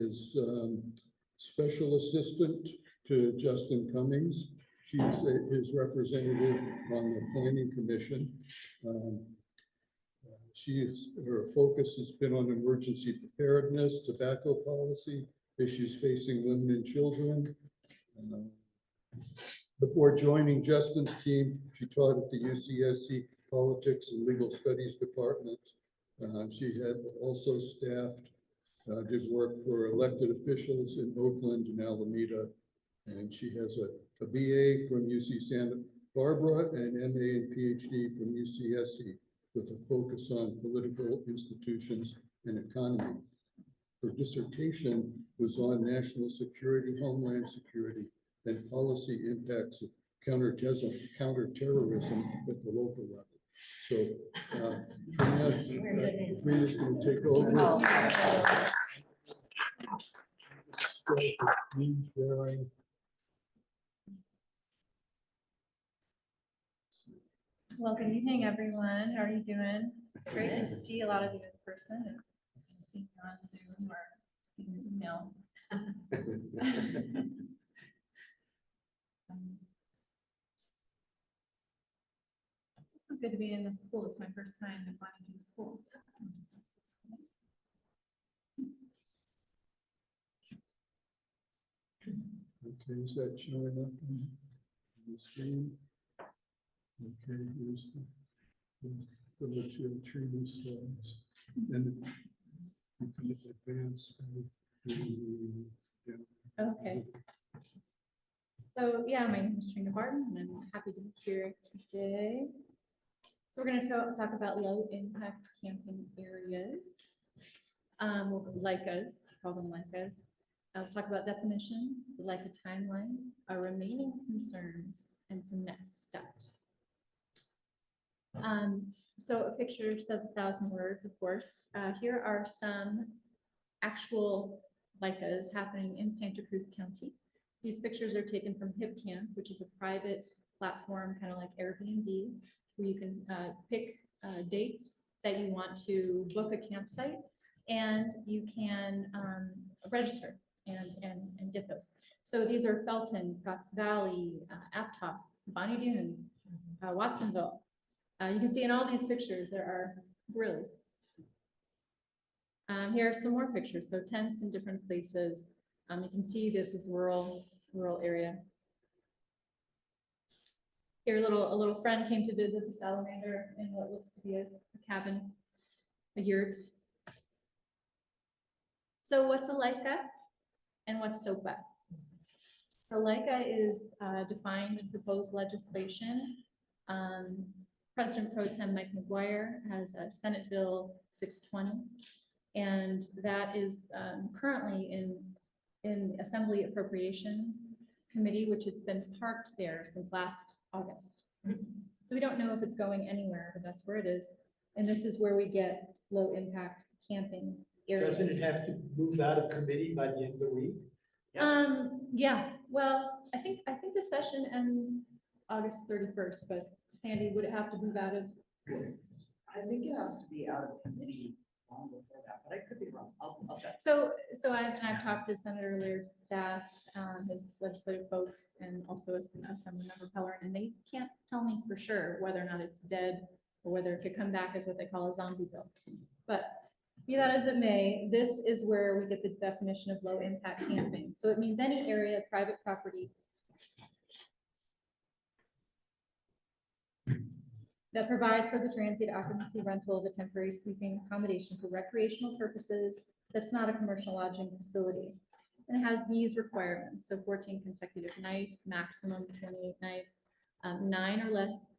is special assistant to Justin Cummings. She's his representative on the planning commission. Her focus has been on emergency preparedness, tobacco policy, issues facing women and children. Before joining Justin's team, she taught at the UCSC Politics and Legal Studies Department. She had also staffed, did work for elected officials in Oakland and Alameda. And she has a BA from UC Santa Barbara and MA and PhD from UCSC with a focus on political institutions and economy. Her dissertation was on national security, homeland security, and policy impacts of counterterrorism at the local level. So Trina's going to take over. Screen sharing. Well, good evening, everyone. How are you doing? It's great to see a lot of you in person and seeing you on Zoom or seeing your emails. It's so good to be in the school. It's my first time at Bonny Doon School. Okay, is that showing up on the screen? Okay, here's the Trina's slides. And you can advance. Okay. So yeah, my name is Trina Barton, and I'm happy to be here today. So we're going to talk about low impact camping areas. LICAs, call them LICAs. I'll talk about definitions, the LICA timeline, our remaining concerns, and some next steps. So a picture says 1,000 words, of course. Here are some actual LICAs happening in Santa Cruz County. These pictures are taken from HipCamp, which is a private platform, kind of like Airbnb, where you can pick dates that you want to book a campsite, and you can register and get those. So these are Felton, Scotts Valley, Aptos, Bonny Doon, Watsonville. You can see in all these pictures there are grills. Here are some more pictures. So tents in different places. You can see this is rural area. Here, a little friend came to visit the salamander in what looks to be a cabin, a yurt. So what's a LICA and what's SOPA? A LICA is defined in proposed legislation. President Pro Tem Mike McGuire has a Senate Bill 620, and that is currently in Assembly Appropriations Committee, which it's been parked there since last August. So we don't know if it's going anywhere, but that's where it is. And this is where we get low impact camping areas. Doesn't it have to move out of committee by the end of the week? Yeah, well, I think the session ends August 31st, but Sandy, would it have to move out of? I think it has to be out of committee long before that, but I could be wrong. I'll check. So I've talked to Senator Laird's staff, his legislative folks, and also Assembly Member Peller, and they can't tell me for sure whether or not it's dead or whether it could come back as what they call a zombie bill. But be that as it may, this is where we get the definition of low impact camping. So it means any area of private property that provides for the transient occupancy rental of a temporary sleeping accommodation for recreational purposes that's not a commercial lodging facility. And it has these requirements. So 14 consecutive nights, maximum 28 nights, 9 or less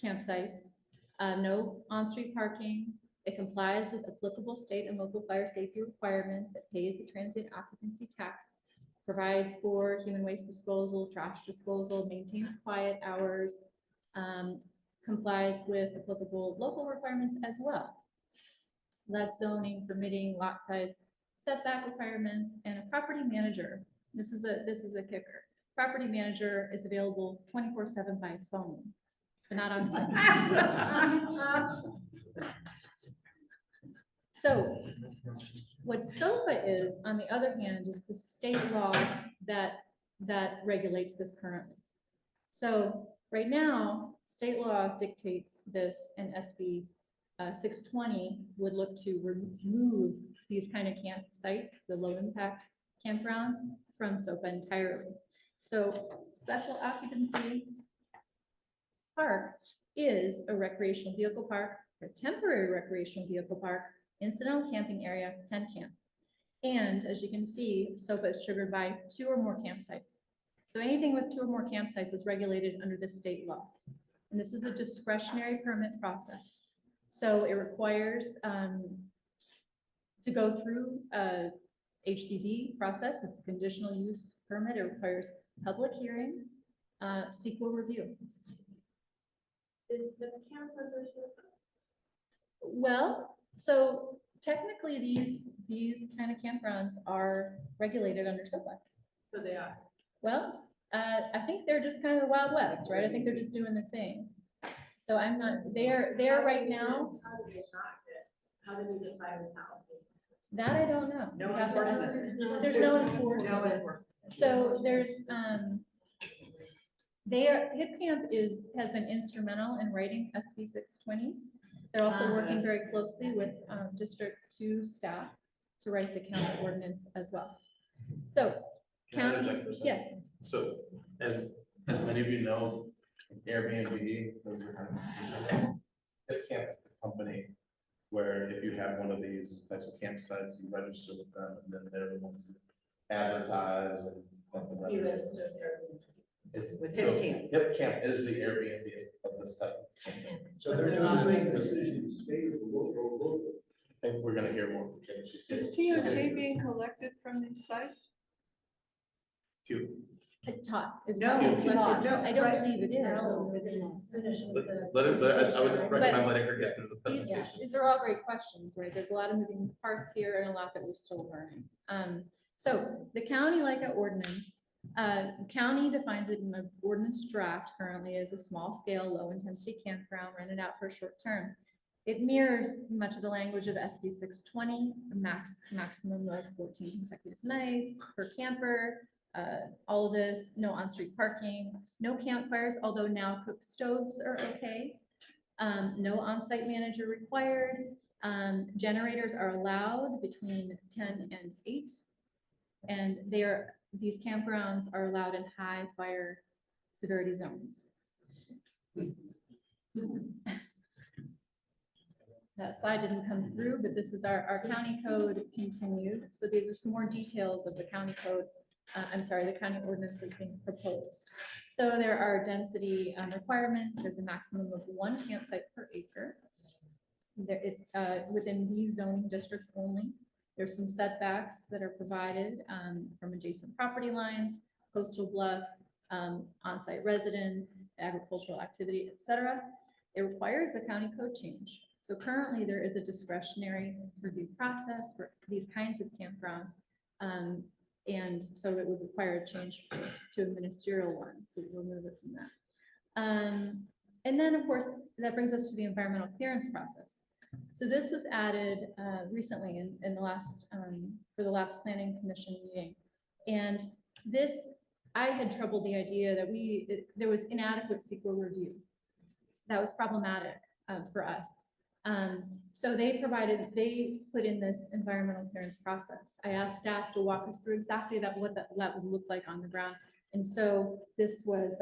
campsites, no on-street parking. It complies with applicable state and local fire safety requirements. It pays a transient occupancy tax, provides for human waste disposal, trash disposal, maintains quiet hours, complies with applicable local requirements as well. That's zoning, permitting, lot size, setback requirements, and a property manager. This is a kicker. Property manager is available 24/7 by phone, but not on site. So What SOPA is, on the other hand, is the state law that regulates this currently. So right now, state law dictates this, and SB 620 would look to remove these kind of campsites, the low impact campgrounds, from SOPA entirely. So special occupancy park is a recreational vehicle park, a temporary recreational vehicle park, incidental camping area, tent camp. And as you can see, SOPA is triggered by 2 or more campsites. So anything with 2 or more campsites is regulated under the state law. And this is a discretionary permit process. So it requires to go through a HCD process. It's a conditional use permit. It requires public hearing, sequel review. Is the camp under SOPA? Well, so technically these kind of campgrounds are regulated under SOPA. So they are. Well, I think they're just kind of the Wild West, right? I think they're just doing their thing. So I'm not, they're right now, How do they not get, how do they define the town? that I don't know. No You have to ask- enforcement. There's no No enforcement. enforcement. So there's, Hip Camp has been instrumental in writing SB 620. They're also working very closely with District 2 staff to write the county ordinance as well. So, Can I county, interject for a second? yes, So as many of you know, Airbnb, those are kind of, Hipcamp is the company where if you have one of these types of campsites, you register with them, and then they're the ones who advertise and. You register there. With So Hipcamp. Hipcamp is the Airbnb of this type. So they're not making decisions, state or local. I think we're gonna hear more. from Kate. Is TOT being collected from these sites? Two. Todd. is No, collected. Todd, no, I don't right. believe it is. I would recommend letting her get through the These presentation. are all great questions, right? There's a lot of moving parts here and a lot that we're still learning. So the county LICA ordinance, county defines it in the ordinance draft currently as a small scale, low intensity campground rented out for a short term. It mirrors much of the language of SB 620, a maximum of 14 consecutive nights per camper. All of this, no on-street parking, no campfires, although now cook stoves are okay. No on-site manager required. Generators are allowed between 10 and 8. And these campgrounds are allowed in high fire severity zones. That slide didn't come through, but this is our county code continued. So these are some more details of the county code. The county ordinance is being proposed. So there are density requirements. There's a maximum of 1 campsite per acre. Within these zoning districts only. There's some setbacks that are provided from adjacent property lines, coastal bluffs, on-site residence, agricultural activity, etc. It requires a county code change. So currently there is a discretionary review process for these kinds of campgrounds. And so it would require a change to a ministerial one. So we'll remove it from that. And then of course, that brings us to the environmental clearance process. So this was added recently in the last, for the last planning commission meeting. And this, I had trouble the idea that there was inadequate sequel review. That was problematic for us. So they put in this environmental clearance process. I asked staff to walk us through exactly what that would look like on the ground. And so this was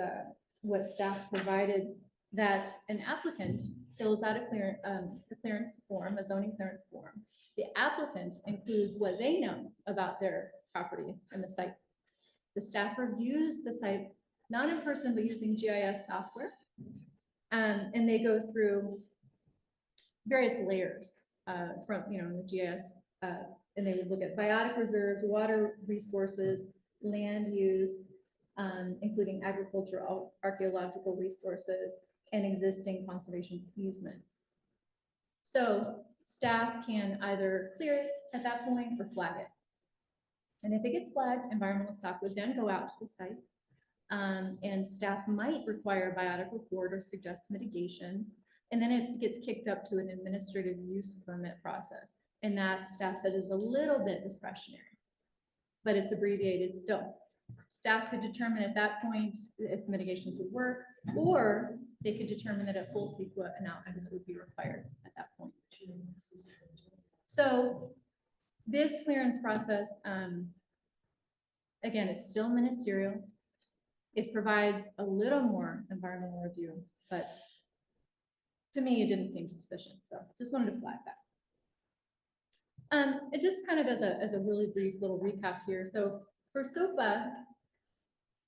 what staff provided, that an applicant fills out a clearance form, a zoning clearance form. The applicant includes what they know about their property and the site. The staff reviews the site, not in person, but using GIS software. And they go through various layers from, the GIS, and they would look at biotic reserves, water resources, land use, including agricultural, archaeological resources, and existing conservation easements. So staff can either clear it at that point or flag it. And if it gets flagged, environmental staff would then go out to the site, and staff might require a biotic report or suggest mitigations. And then it gets kicked up to an administrative use permit process. And that staff said is a little bit discretionary, but it's abbreviated still. Staff could determine at that point if mitigations would work, or they could determine that a full CEQA analysis would be required at that point. So this clearance process, again, it's still ministerial. It provides a little more environmental review, but to me, it didn't seem sufficient. So just wanted to flag that. It just kind of as a really brief little recap here. So for SOPA,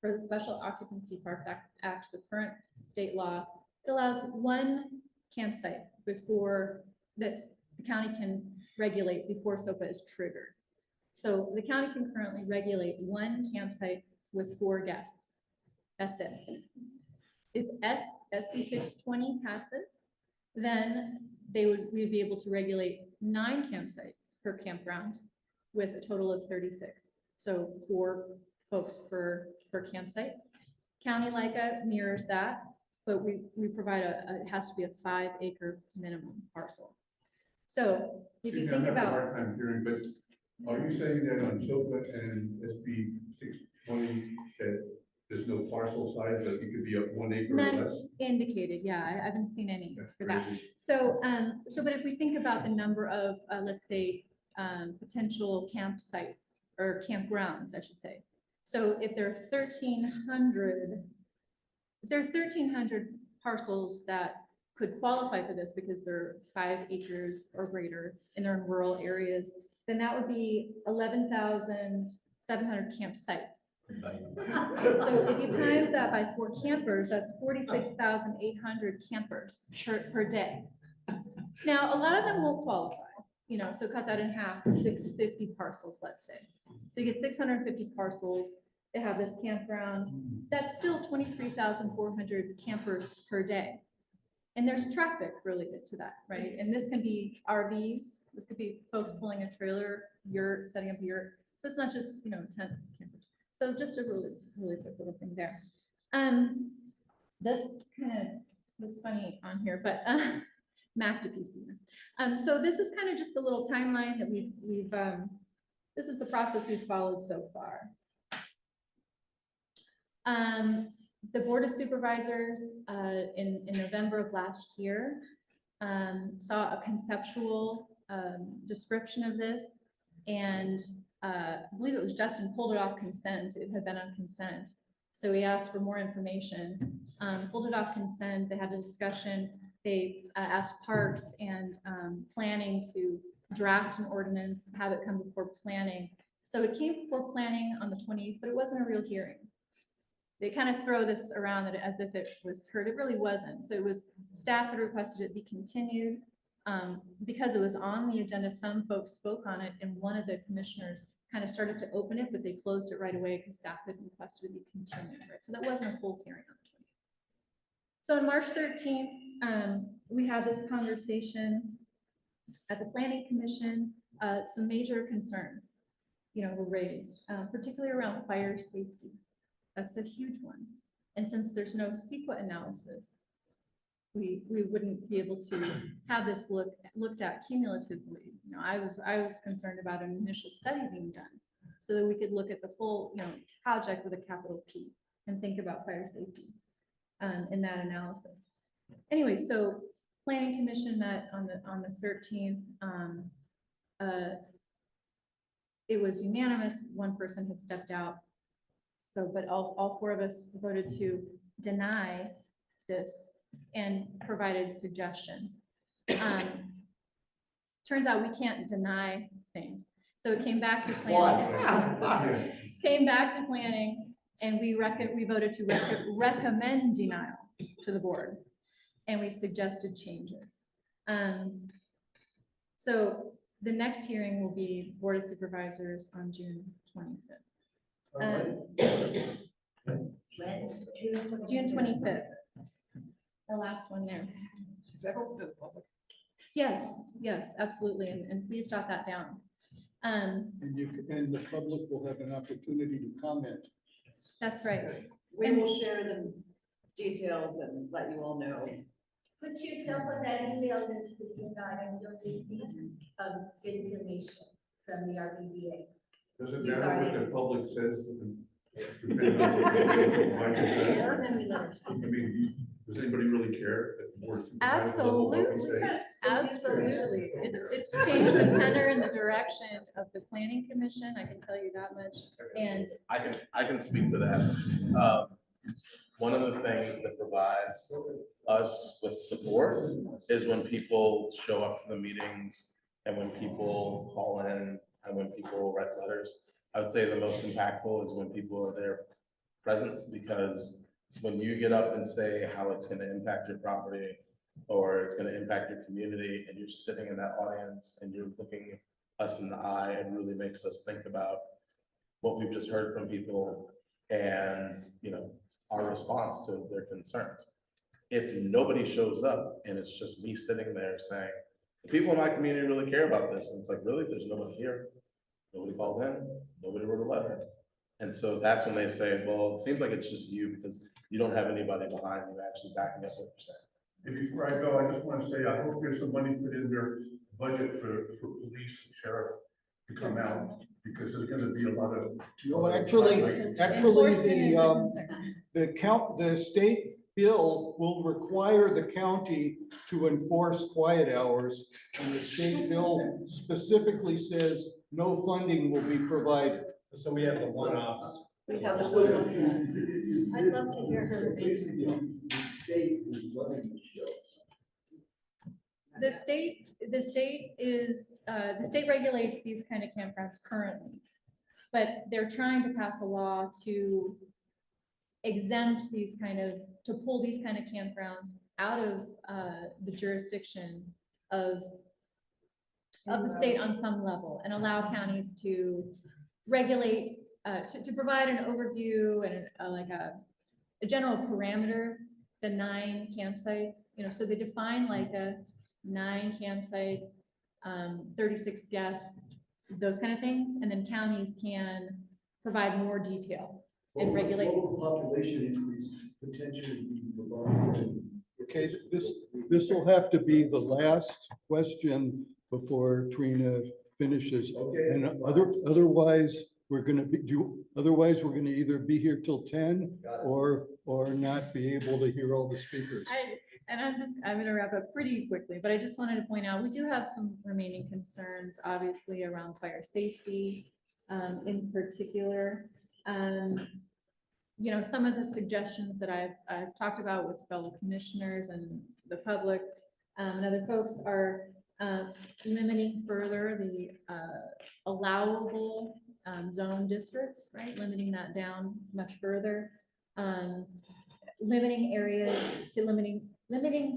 for the Special Occupancy Park Act, the current state law, it allows one campsite before that the county can regulate before SOPA is triggered. So the county can currently regulate one campsite with 4 guests. That's it. If SB 620 passes, then we'd be able to regulate 9 campsites per campground with a total of 36. So 4 folks per campsite. County LICA mirrors that, but we provide it has to be a 5-acre minimum parcel. So if you think about. Hard time hearing, but are you saying that on SOPA and SB 620 that there's no parcel size, that it could be up 1 acre or None less? indicated, yeah, I haven't seen any That's for that. crazy. So, but if we think about the number of, let's say, potential campsites or campgrounds, I should say. So if there are 1,300, there are 1,300 parcels that could qualify for this because they're 5 acres or greater and they're in rural areas, then that would be 11,700 campsites. So if you times that by 4 campers, that's 46,800 campers per day. Now, a lot of them won't qualify, you know, so cut that in half to 650 parcels, let's say. So you get 650 parcels. They have this campground. That's still 23,400 campers per day. And there's traffic related to that, right? And this can be RVs. This could be folks pulling a trailer, yurt, setting up a yurt. So it's not just, you know, tent campers. So just a really, really quick little thing there. This kind of looks funny on here, but Mac to PC. So this is kind of just the little timeline that we've this is the process we've followed so far. The Board of Supervisors in November of last year saw a conceptual description of this, and I believe it was Justin pulled it off consent. It had been on consent. So he asked for more information, pulled it off consent. They had a discussion. They asked Parks and Planning to draft an ordinance, have it come before planning. So it came before planning on the 20th, but it wasn't a real hearing. They kind of throw this around as if it was heard. It really wasn't. So it was, staff had requested it be continued because it was on the agenda. Some folks spoke on it, and one of the commissioners kind of started to open it, but they closed it right away because staff had requested it be continued. Right? So that wasn't a full hearing on the 20th. So on March 13th, we had this conversation at the Planning Commission. Some major concerns, were raised, particularly around fire safety. That's a huge one. And since there's no CEQA analysis, we wouldn't be able to have this looked at cumulatively. I was concerned about an initial study being done so that we could look at the full, project with a capital P and think about fire safety in that analysis. Anyway, so Planning Commission met on the 13th. It was unanimous. One person had stepped out. So, but all 4 of us voted to deny this and provided suggestions. Turns out we can't deny things. So it came back to planning. Came back to planning, and we voted to recommend denial to the board, and we suggested changes. So the next hearing will be Board of Supervisors on June 25th. June 25th, the last one there. Is that open to the public? Yes, absolutely, and please jot that down. And the public will have an opportunity to comment. That's right. We will share the details and let you all know Put yourself on that email list if you're not, and you'll receive information from the RBDA. Does it matter what the public says? Depending on what the might say? I mean, does anybody really care? that the board supervisors know what we say? Absolutely. It's changed the tenor and the direction of the planning commission, I can tell you that much. And I can speak to that. One of the things that provides us with support is when people show up to the meetings and when people call in and when people write letters. I would say the most impactful is when people are there present, because when you get up and say how it's gonna impact your property or it's gonna impact your community, and you're sitting in that audience and you're looking us in the eye, it really makes us think about what we've just heard from people and, you know, our response to their concerns. If nobody shows up and it's just me sitting there saying, the people in my community really care about this, and it's like, really, there's nobody here. Nobody called in, nobody wrote a letter. And so that's when they say, well, it seems like it's just you because you don't have anybody behind you actually backing up what you're saying. And before I go, I just want to say, I hope there's some money put in their budget for police and sheriff to come out, because there's gonna be a lot of. No, actually, the state bill will require the county to enforce quiet hours. And the state bill specifically says no funding will be provided. So we have the one office. We have the So one if office. you- I'd love to hear her. So basically, the state is running the show. the state regulates these kind of campgrounds currently. But they're trying to pass a law to exempt these to pull these kind of campgrounds out of the jurisdiction of the state on some level, and allow counties to regulate, to provide an overview and a general parameter, the 9 campsites, so they define 9 campsites, 36 guests, those kind of things, and then counties can provide more detail and regulate. What will the population increase potentially be for Bonny? Okay, this will have to be the last question before Trina finishes. Okay. And otherwise, we're gonna either be here till 10 Got it. or not be able to hear all the speakers. I'm gonna wrap up pretty quickly, but I just wanted to point out, we do have some remaining concerns, obviously, around fire safety, in particular. Some of the suggestions that I've talked about with fellow commissioners and the public, and other folks are, limiting further the, allowable, zone districts, right? Limiting that down much further. Limiting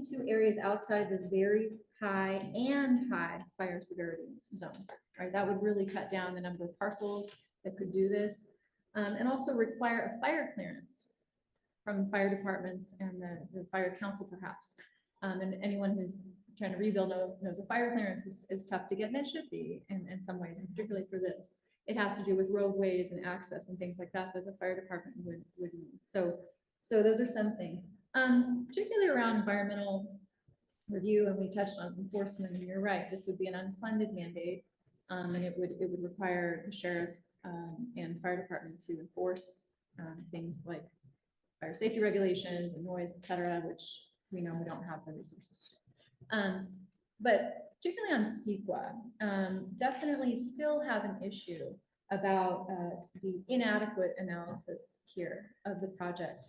to areas outside the very high and high fire severity zones, right? That would really cut down the number of parcels that could do this. And also require a fire clearance from the fire departments and the fire council perhaps. And anyone who's trying to rebuild knows a fire clearance is tough to get, and it should be in some ways, and particularly for this. It has to do with roadways and access and things like that the fire department would need. So those are some things, particularly around environmental review, and we touched on enforcement, and you're right, this would be an unfunded mandate, and it would require the sheriff and fire department to enforce things like fire safety regulations and noise, et cetera, which we know we don't have the resources. But particularly on CEQA, definitely still have an issue about the inadequate analysis here of the project.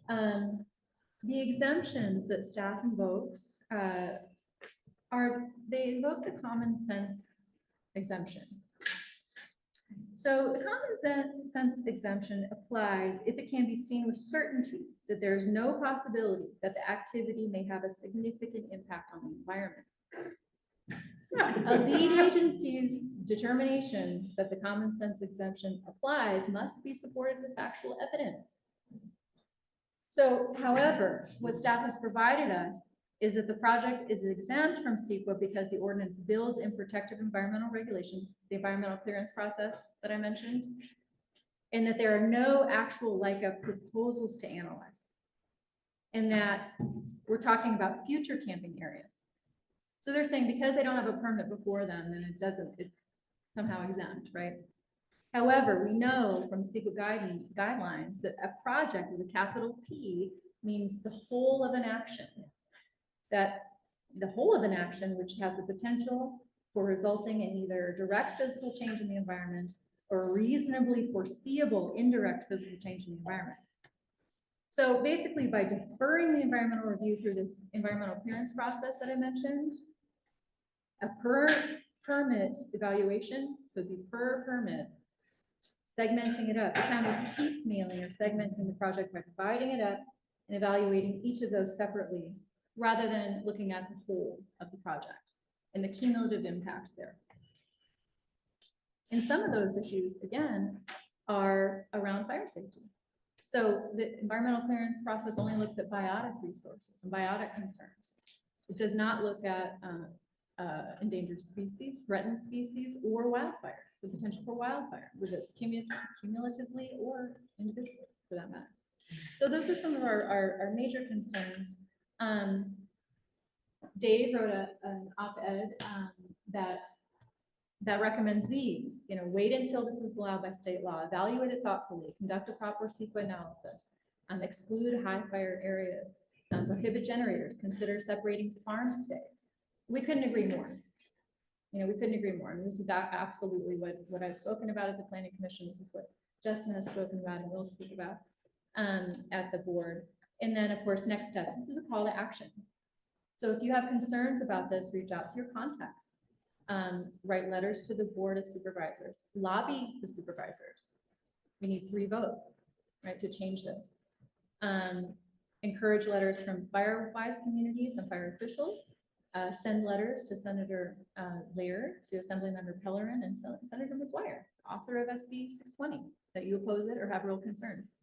The exemptions that staff invokes they invoke the common sense exemption. So the common sense exemption applies if it can be seen with certainty that there is no possibility that the activity may have a significant impact on the environment. A lead agency's determination that the common sense exemption applies must be supported with factual evidence. So, however, what staff has provided us is that the project is exempt from CEQA because the ordinance builds in protective environmental regulations, the environmental clearance process that I mentioned, and that there are no actual LICA proposals to analyze. in that we're talking about future camping areas. So they're saying because they don't have a permit before them, then it's somehow exempt, right? However, we know from CEQA guidelines that a project with a capital P means the whole of an action. That the whole of an action, which has the potential for resulting in either direct physical change in the environment or reasonably foreseeable indirect physical change in the environment. So basically, by deferring the environmental review through this environmental clearance process that I mentioned, a per permit evaluation, so it'd be per permit, segmenting it up, the county's piecemealing or segmenting the project by dividing it up and evaluating each of those separately, rather than looking at the whole of the project and the cumulative impacts there. And some of those issues, again, are around fire safety. So the environmental clearance process only looks at biotic resources and biotic concerns. It does not look at endangered species, threatened species, or wildfire, the potential for wildfire, whether it's cumulatively or individually, for that matter. So those are some of our major concerns. Dave wrote an op-ed that recommends these, wait until this is allowed by state law, evaluate it thoughtfully, conduct a proper CEQA analysis, exclude high fire areas, prohibit generators, consider separating farm stays. We couldn't agree more. We couldn't agree more. And this is absolutely what I've spoken about at the Planning Commission. This is what Justin has spoken about and will speak about at the board. And then, of course, next steps. This is a call to action. So if you have concerns about this, reach out to your contacts. Write letters to the Board of Supervisors. Lobby the supervisors. We need 3 votes, right, to change this. Encourage letters from fire-wise communities and fire officials. Send letters to Senator Lear, to Assemblymember Pellerin, and Senator McGuire, author of SB 620, that you oppose it or have real concerns.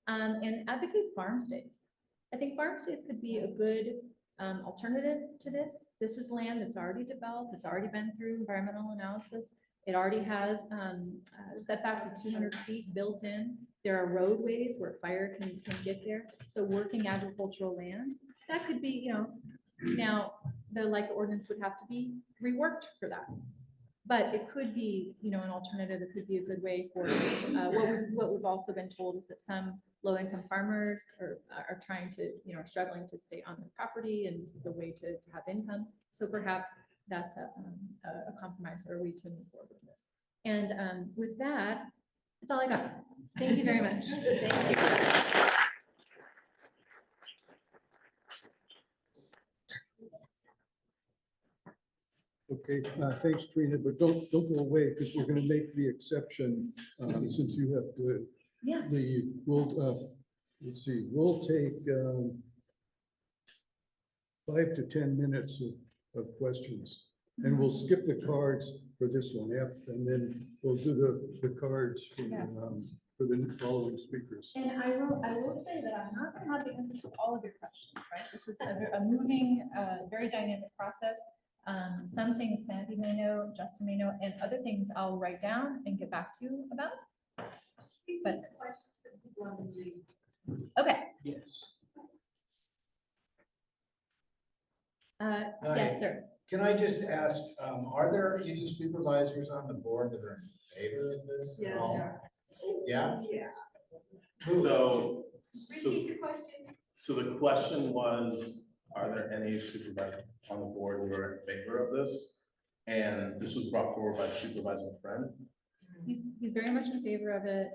And advocate farm stays. I think farm stays could be a good alternative to this. This is land that's already developed. It's already been through environmental analysis. It already has setbacks of 200 feet built in. There are roadways where fire can get there. So working agricultural lands, that could be, now the ordinance would have to be reworked for that. But it could be, an alternative. It could be a good way for what we've also been told is that some low-income farmers are trying to, are struggling to stay on their property, and this is a way to have income. So perhaps that's a compromise or a way to move forward with this. And with that, that's all I got. Thank you very much. Thank you. Okay, thanks, Trina, but don't go away, because we're gonna make the exception, since you have to leave. We'll, let's see, we'll take 5 to 10 minutes of questions, and we'll skip the cards for this one, and then we'll do the cards for the following speakers. And I will say that I'm not gonna have the answers to all of your questions, right? This is a moving, very dynamic process. Some things Sandy may know, Justin may know, and other things I'll write down and get back to you about. But okay. Yes. Yes, sir. Can I just ask, are there any supervisors on the board that are in favor of this? at all? Yeah? Yeah. So Repeat the question. the question was, are there any supervisors on the board who are in favor of this? And this was brought forward by Supervisor Friend. He's very much in favor of it.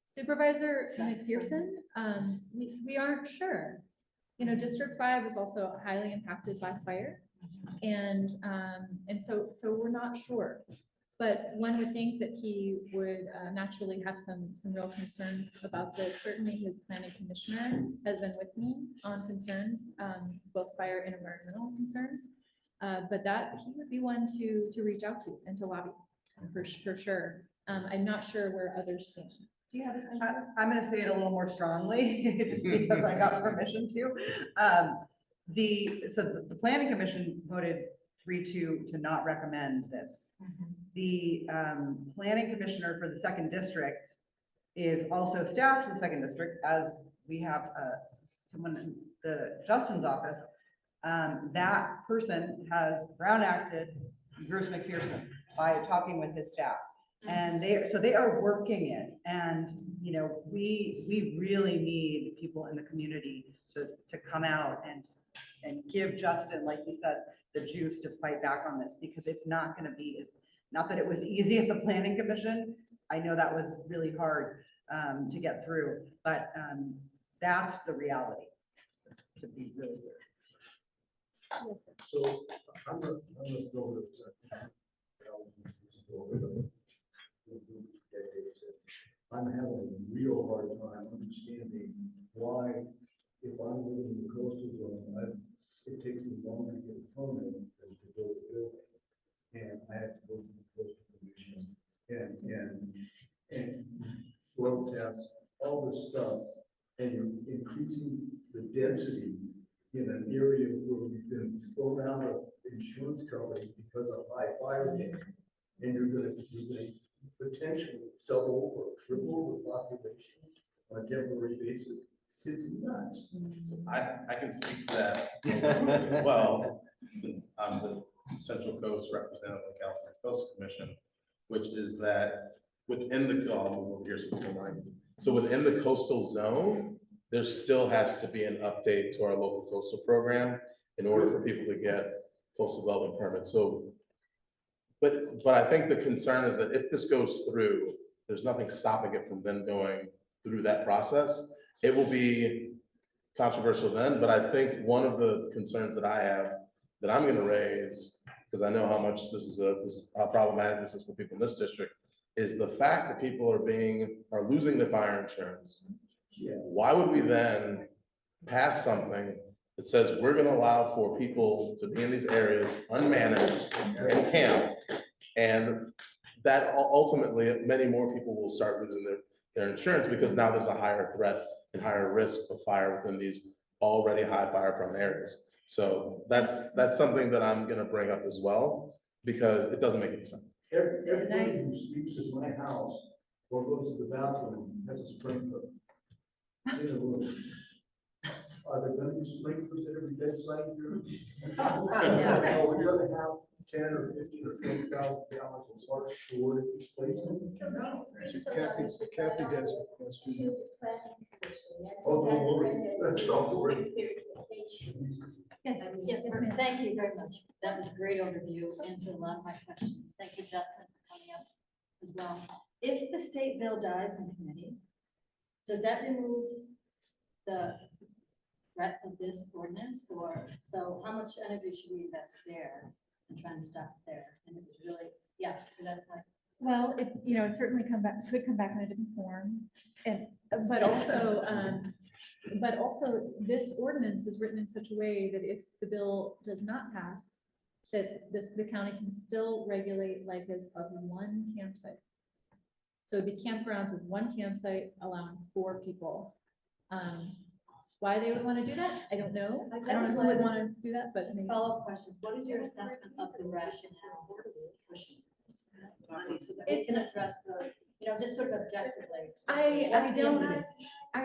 Supervisor McPherson, we aren't sure. District 5 is also highly impacted by fire, and so we're not sure. But one would think that he would naturally have some real concerns about this. Certainly his planning commissioner has been with me on concerns, both fire and environmental concerns. But that he would be one to reach out to and to lobby for sure. I'm not sure where others stand. Do you have a sense? I'm going to say it a little more strongly, just because I got permission to. The planning commission voted 3-2 to not recommend this. The planning commissioner for the 2nd district is also staffed in the second district, as we have someone in Justin's office. That person has Brown acted Bruce McPherson by talking with his staff. And they are working it. And, you know, we really need people in the community to come out and give Justin, like you said, the juice to fight back on this, because it's not going to be not that it was easy at the planning commission. I know that was really hard to get through, but that's the reality, to be really clear. Yes, sir. So I'm a builder. I'm having a real hard time understanding why, if I'm living in the coastal zone, it takes me longer to get a permit than to build a building. And I have to go to the coastal commission and flow tests, all this stuff. And you're increasing the density in an area where we've been thrown out of insurance coverage because of high fire danger. And you're gonna potentially double or triple the population on a temporary basis. It's nuts. So I can speak to that well, since I'm the Central Coast representative of the California Coastal Commission, which is that within the, I'll move over here so we can mind. So within the coastal zone, there still has to be an update to our local coastal program in order for people to get coastal development permits. So, but I think the concern is that if this goes through, there's nothing stopping it from then going through that process. It will be controversial then, but I think one of the concerns that I have that I'm going to raise, because I know how much this is how problematic this is for people in this district, is the fact that people are losing their fire insurance. Yeah. Why would we then pass something that says we're going to allow for people to be in these areas unmanaged and camp, and that ultimately many more people will start losing their insurance because now there's a higher threat and higher risk of fire within these already high fire prone areas. So that's something that I'm going to bring up as well, because it doesn't make any sense. Everybody who sleeps in my house or goes to the bathroom has a sprinkler in the room. Are there gonna be sprinklers at every bedside here? No, we're gonna have 10 or 15 or 20,000 gallons of water stored at this place. Kathy has a question. Oh, don't worry. Don't worry. Yes, thank you very much. That was a great overview, answered a lot of my questions. Thank you, Justin, for coming up as well. If the state bill dies in committee, does that remove the threat of this ordinance? Or so how much energy should we invest there and trying to stop it there? And it was really, yeah, so that's my. Well, it, you know, certainly could come back in a different form, and, but also this ordinance is written in such a way that if the bill does not pass, that the county can still regulate Lycos of one campsite. So it'd be campgrounds with one campsite allowing 4 people. Why they would want to do that, I don't know. I don't know who would want to do that, but maybe. Follow-up questions. What is your assessment of the rationale for pushing this? So that we can address those, you know, just sort of objectively. I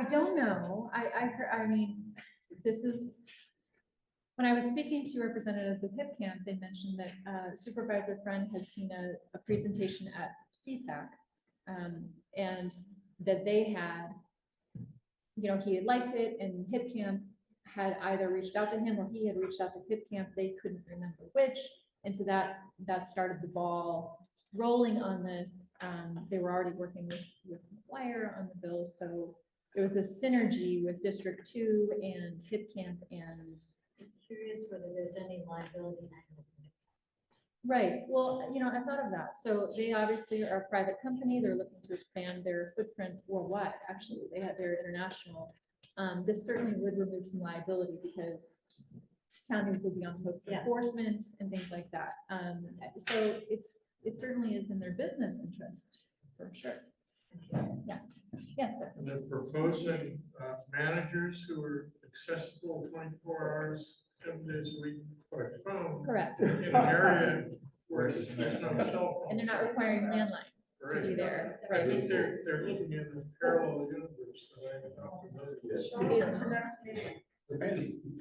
don't know. I mean, this is, when I was speaking to representatives of HIP Camp, they mentioned that Supervisor Friend had seen a presentation at CSAC, and that they had, you know, he had liked it, and HIP Camp had either reached out to him or he had reached out to HIP Camp. They couldn't remember which. And so that started the ball rolling on this. They were already working with McGuire on the bill. So there was this synergy with District 2 and HIP Camp, and I'm curious whether there's any liability angle. right. Well, you know, I thought of that. So they obviously are a private company. They're looking to expand their footprint worldwide. Actually, they're international. This certainly would remove some liability because counties would be on hook for enforcement and things like that. So it certainly is in their business interest for sure. Yeah. Yes, sir. And they're proposing managers who are accessible 24 hours, 7 days a week by phone. Correct. In an area where there's no cell phone. And they're not requiring landlines. to be there. I Right. think they're looking at the parallel universe that I'm not familiar with.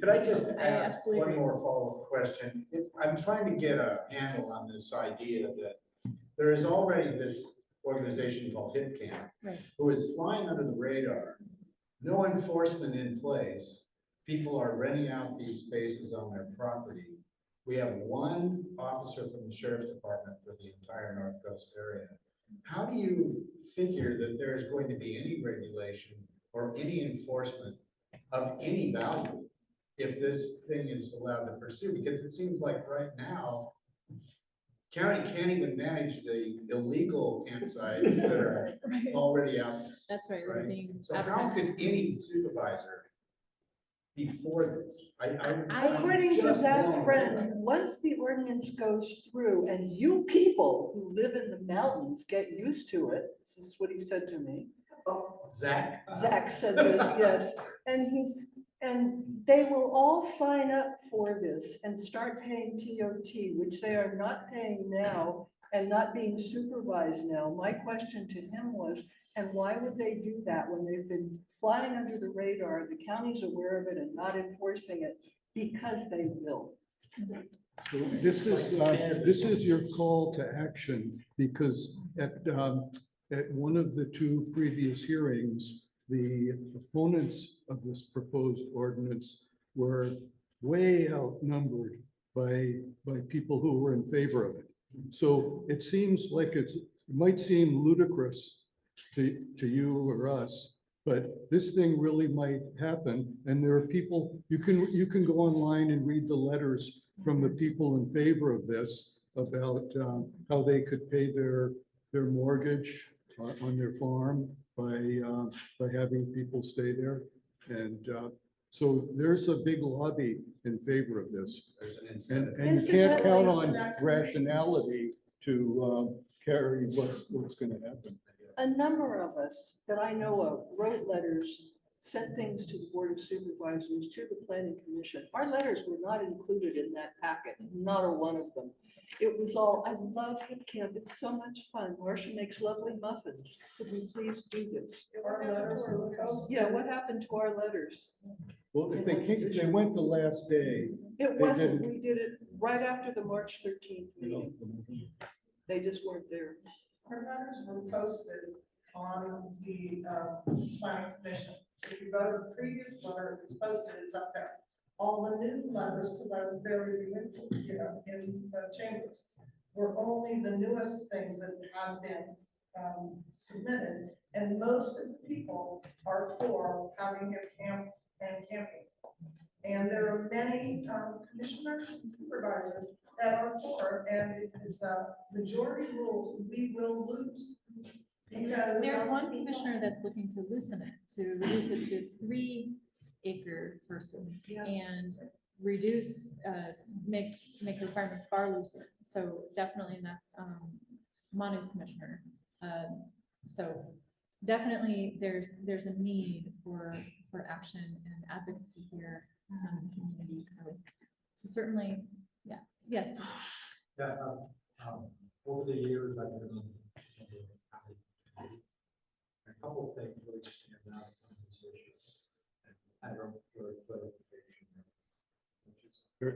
Could I just I ask absolutely one agree. more follow-up question? I'm trying to get a handle on this idea that there is already this organization called HipCamp, Right. who is flying under the radar, no enforcement in place. People are renting out these spaces on their property. We have one officer from the sheriff's department for the entire North Coast area. How do you figure that there's going to be any regulation or any enforcement of any value if this thing is allowed to pursue? Because it seems like right now, county can't even manage the illegal campsites that are Right. already out there. That's right. We're Right. being So how advertised. could any supervisor be for this? According to just that blown friend, away. once the ordinance goes through and you people who live in the mountains get used to it, this is what he said to me. Zach? Zach said this, yes, and they will all sign up for this and start paying TOT, which they are not paying now and not being supervised now. My question to him was, and why would they do that when they've been flying under the radar, the county's aware of it and not enforcing it? Because they will. So this is your call to action, because at one of the two previous hearings, the opponents of this proposed ordinance were way outnumbered by people who were in favor of it. So it seems like it might seem ludicrous to you or us, but this thing really might happen. And there are people, you can go online and read the letters from the people in favor of this about how they could pay their mortgage on their farm by having people stay there. And so there's a big lobby in favor of this. There's an And incentive. you can't count on rationality to carry what's going to happen. A number of us that I know of wrote letters, sent things to the Board of Supervisors, to the Planning Commission. Our letters were not included in that packet, not a one of them. It was all, I love Hip Camp, it's so much fun. Marcia makes lovely muffins. Could we please do this? Yeah, what happened to our letters? Well, if they went the last day, It They wasn't, didn't. we did it right after the March 13th meeting. They just weren't there. Our letters were posted on the planning commission. If you go to the previous letter, it's posted, it's up there. All the new letters, because I was there reviewing, in the chambers, were only the newest things that have been submitted. And most of the people are for having a camp and camping. And there are many commissioners and supervisors that are for, and if it's a majority rules, we will lose. Because There's one commissioner that's looking to loosen it, to reduce it to 3-acre persons and reduce, make the requirements far looser. So definitely, and that's Manu's commissioner. So definitely there's a need for action and advocacy here in the community. So certainly, yeah, yes. Yeah, over the years, I've been on the county. A couple of things really stand out on this issue. And I don't for clarification.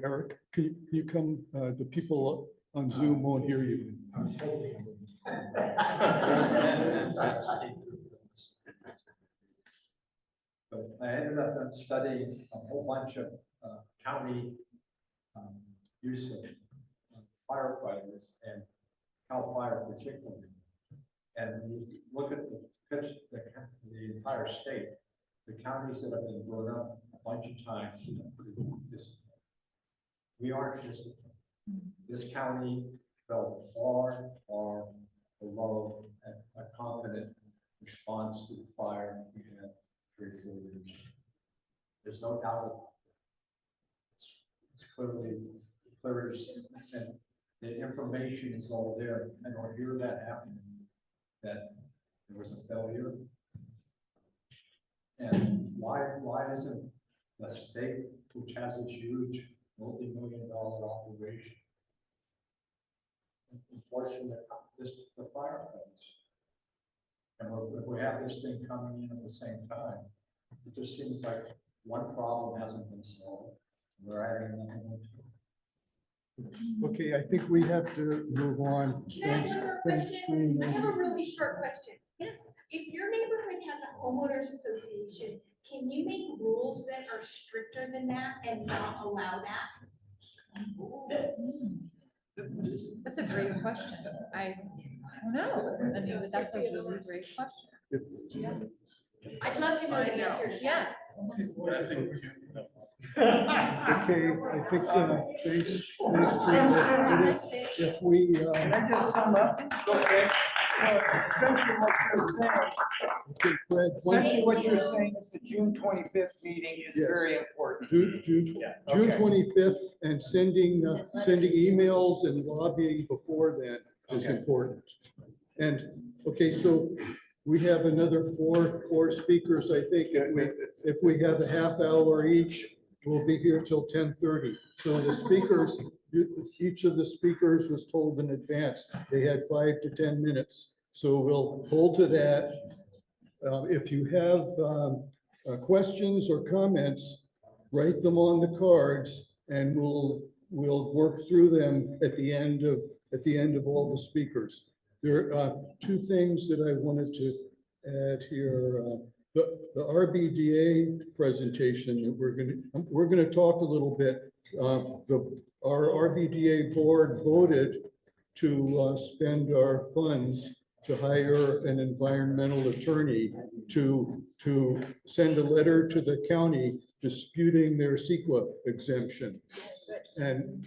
Eric, can you come, the people on Zoom won't hear you. I was hoping. But I ended up studying a whole bunch of county use of firefighters and Cal Fire particularly. And you look at the entire state, the counties that have been brought up a bunch of times, pretty disciplined. We aren't disciplined. This county fell far, far below a competent response to the fire we had 3 or 4 years ago. There's no doubt about it. It's clearly clear and the information is all there. I don't hear that happening, that there was a failure. And why isn't the state, which has this huge multi-million-dollar operation, enforcing the fire codes? have this thing coming in at the same time. It just seems like one problem hasn't been solved. We're adding another one to it. Okay, I think we have to move on. Can I Thanks, ask a thanks, question? I have a Trina. really short question. Yes. If your neighborhood has a homeowners association, can you make rules that are stricter than that and not allow that? That's a great question. I don't know. I mean, that's a really great question. I'd love to know the answer to that. Yeah. Dressing too. No. Okay, I think, thanks, Trina. If we, Can I just sum up? Okay. Essentially what you're saying, okay, Fred, essentially what you're saying is the June 25th meeting is Yes. very important. June Okay. 25th, and sending emails and lobbying before that is Okay. important. And, okay, so we have another four speakers, I think. If we have a half hour each, we'll be here till 10:30. So the speakers, each of the speakers was told in advance, they had 5 to 10 minutes. So we'll hold to that. If you have questions or comments, write them on the cards and we'll work through them at the end of all the speakers. There are two things that I wanted to add here. The RBDA presentation that we're gonna talk a little bit. Our RBDA board voted to spend our funds to hire an environmental attorney to send a letter to the county disputing their CEQA exemption. And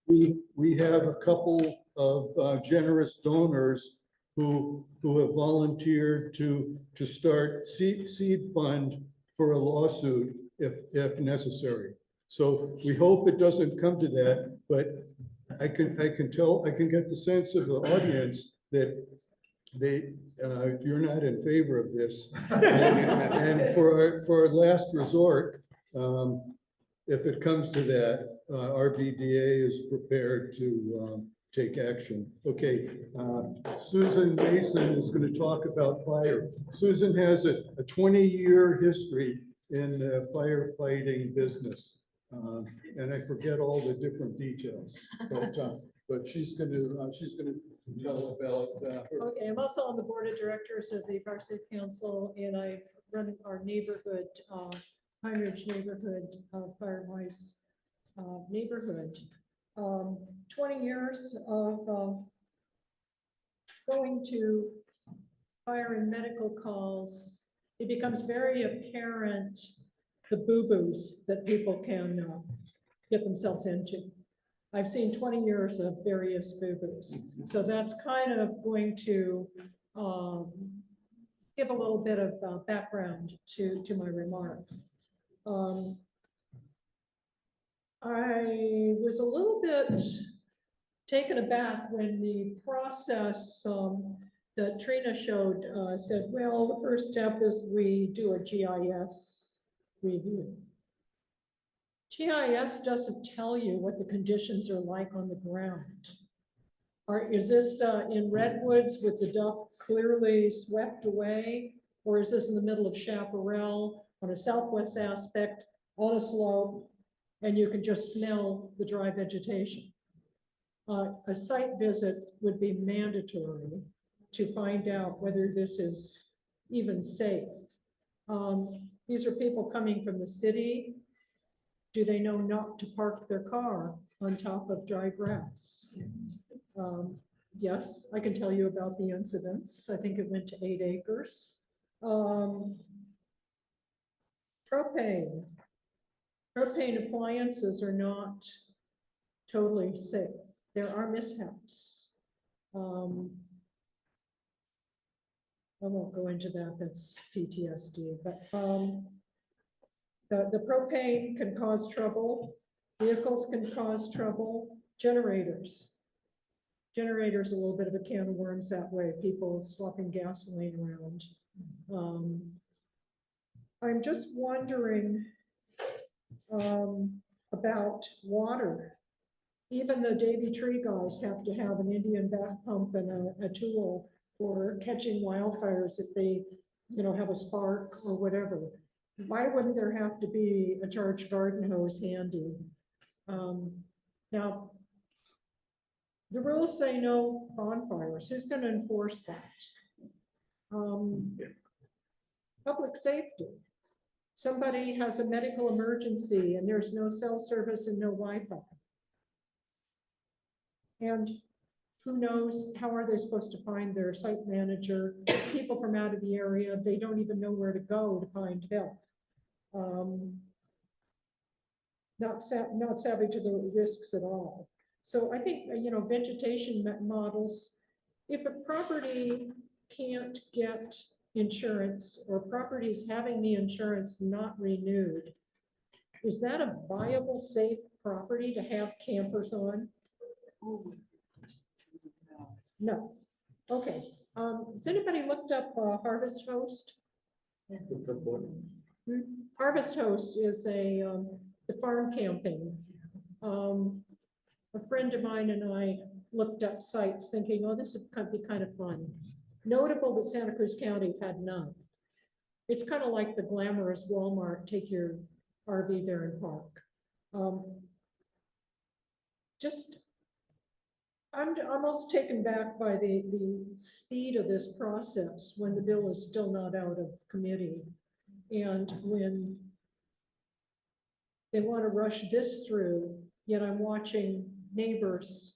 we have a couple of generous donors who have volunteered to start seed fund for a lawsuit if necessary. So we hope it doesn't come to that, but I can get the sense of the audience that you're not in favor of this. And for our last resort, if it comes to that, RBDA is prepared to take action. Okay, Susan Mason is going to talk about fire. Susan has a 20-year history in the firefighting business. And I forget all the different details, but she's going to tell about her. Okay, I'm also on the board of directors of the Fire Safe Council, and I run our neighborhood, Pine Ridge neighborhood, Firewise neighborhood. 20 years of going to fire and medical calls, it becomes very apparent the boo-boos that people can get themselves into. I've seen 20 years of various boo-boos. So that's kind of going to give a little bit of background to my remarks. I was a little bit taken aback when the process that Trina showed said, well, the first step is we do a GIS review. GIS doesn't tell you what the conditions are like on the ground. Is this in Redwoods with the duck clearly swept away? Or is this in the middle of Chaparral on a southwest aspect on a slope and you can just smell the dry vegetation? A site visit would be mandatory to find out whether this is even safe. These are people coming from the city. Do they know not to park their car on top of dry grass? Yes, I can tell you about the incidents. I think it went to 8 acres. Propane appliances are not totally safe. There are mishaps. I won't go into that, that's PTSD, but the propane can cause trouble. Vehicles can cause trouble. Generators a little bit of a can of worms that way, people slopping gasoline around. I'm just wondering about water. even the Davy Tree guys have to have an Indian back pump and a tool for catching wildfires if they, have a spark or whatever. Why wouldn't there have to be a charged garden hose handy? Now, the rules say no bonfires. Who's going to enforce that? Public safety. Somebody has a medical emergency and there's no cell service and no Wi-Fi. And who knows, how are they supposed to find their site manager? People from out of the area, they don't even know where to go to find help. Not savvy to the risks at all. So I think, vegetation models, if a property can't get insurance or property is having the insurance not renewed, is that a viable, safe property to have campers on? No. Okay. Has anybody looked up Harvest Host? Harvest Host is the farm camping. A friend of mine and I looked up sites thinking, oh, this would be kind of fun. Notable that Santa Cruz County had none. It's kind of like the glamorous Walmart, take your RV there and park. I'm almost taken back by the speed of this process when the bill is still not out of committee. And when they want to rush this through, yet I'm watching neighbors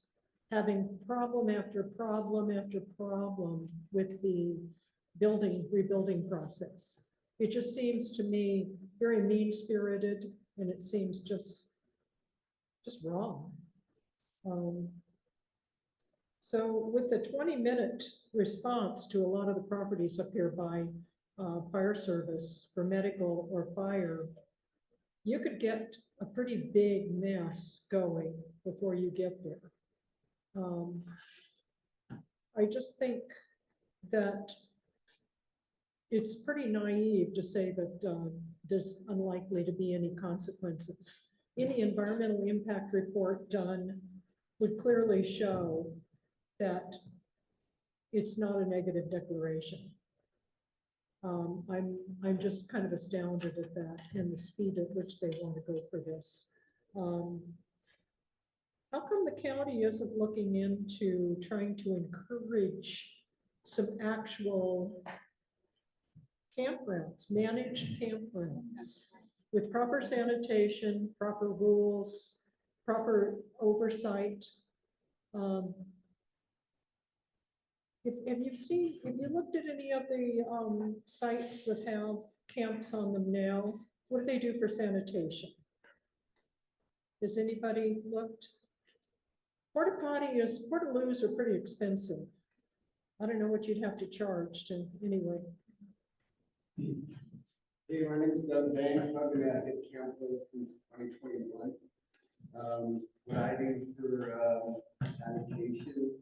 having problem after problem after problem with the rebuilding process. It just seems to me very mean-spirited, and it seems just wrong. So with the 20-minute response to a lot of the properties up here by fire service for medical or fire, you could get a pretty big mess going before you get there. I just think that it's pretty naive to say that there's unlikely to be any consequences. Any environmental impact report done would clearly show that it's not a negative declaration. I'm just kind of astounded at that and the speed at which they want to go for this. How come the county isn't looking into trying to encourage some actual campgrounds, managed campgrounds with proper sanitation, proper rules, proper oversight? If you looked at any of the sites that have camps on them now, what do they do for sanitation? Has anybody looked? Portaloos are pretty expensive. I don't know what you'd have to charge to, anyway. Hey, my name is Doug Banks. I've been at Hip Camp Place since 2021. What I do for sanitation,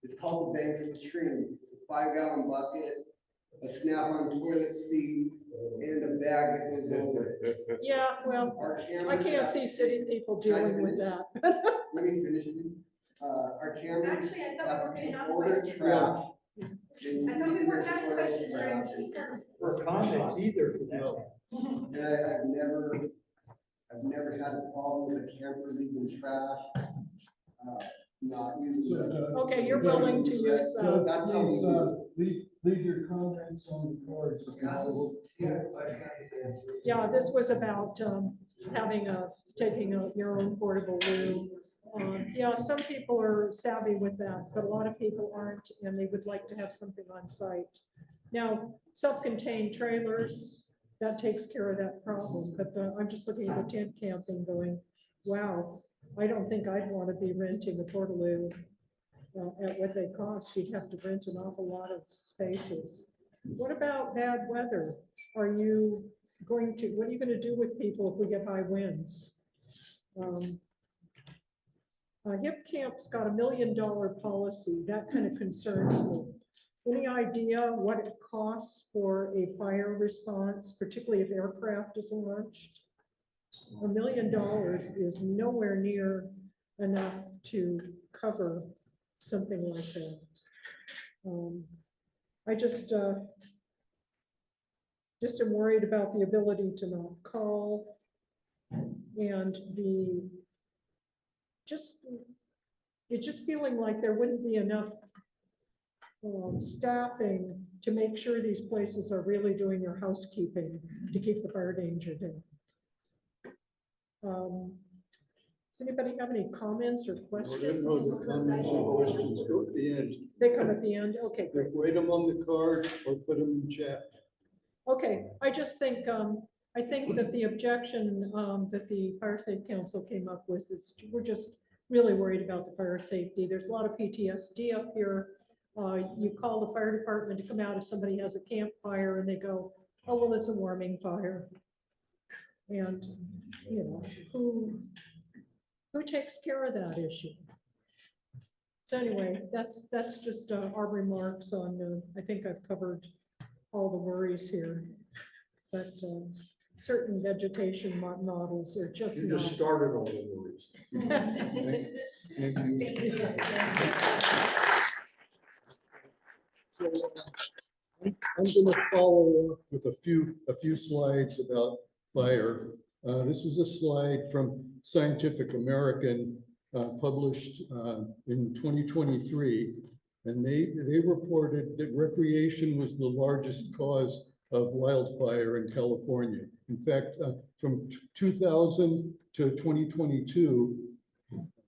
it's called the Banks Latrine. It's a 5-gallon bucket, a snap-on toilet seat, and a bag that goes over it. Yeah, well, I can't see city people dealing with that. Let me finish this. Our cameras Actually, I thought we have were to getting keep off all their question. trash. I thought we weren't having questions during the speakers. Or comments either for that. And I've never had a problem with a camper leaving trash, not using. Okay, you're willing to use That's how we do it. Leave your comments on the cards. Yeah, this was about taking your own portable loo. Yeah, some people are savvy with that, but a lot of people aren't, and they would like to have something on site. Now, self-contained trailers, that takes care of that problem, but I'm just looking at the tent camping going, wow, I don't think I'd want to be renting a portaloo at what they cost. You'd have to rent an awful lot of spaces. What about bad weather? What are you going to do with people if we get high winds? Hip Camp's got $1 million policy. That kind of concerns me. Any idea what it costs for a fire response, particularly if aircraft is launched? $1 million is nowhere near enough to cover something like that. I just am worried about the ability to not call and it's just feeling like there wouldn't be enough staffing to make sure these places are really doing their housekeeping to keep the fire danger down. Does anybody have any comments or questions? No, the comments or questions go at the end. They come at the end? Okay, great. Write them on the card or put them in chat. Okay, I just think, I think that the objection that the Fire Safe Council came up with is we're just really worried about the fire safety. There's a lot of PTSD up here. You call the fire department to come out if somebody has a campfire and they go, oh, well, it's a warming fire. And, you know, who takes care of that issue? So anyway, that's just our remarks on, I think I've covered all the worries here. But certain vegetation models are just You not. just started all the worries. Thank you. I'm going to follow up with a few slides about fire. This is a slide from Scientific American, published in 2023, and they reported that recreation was the largest cause of wildfire in California. In fact, from 2000 to 2022,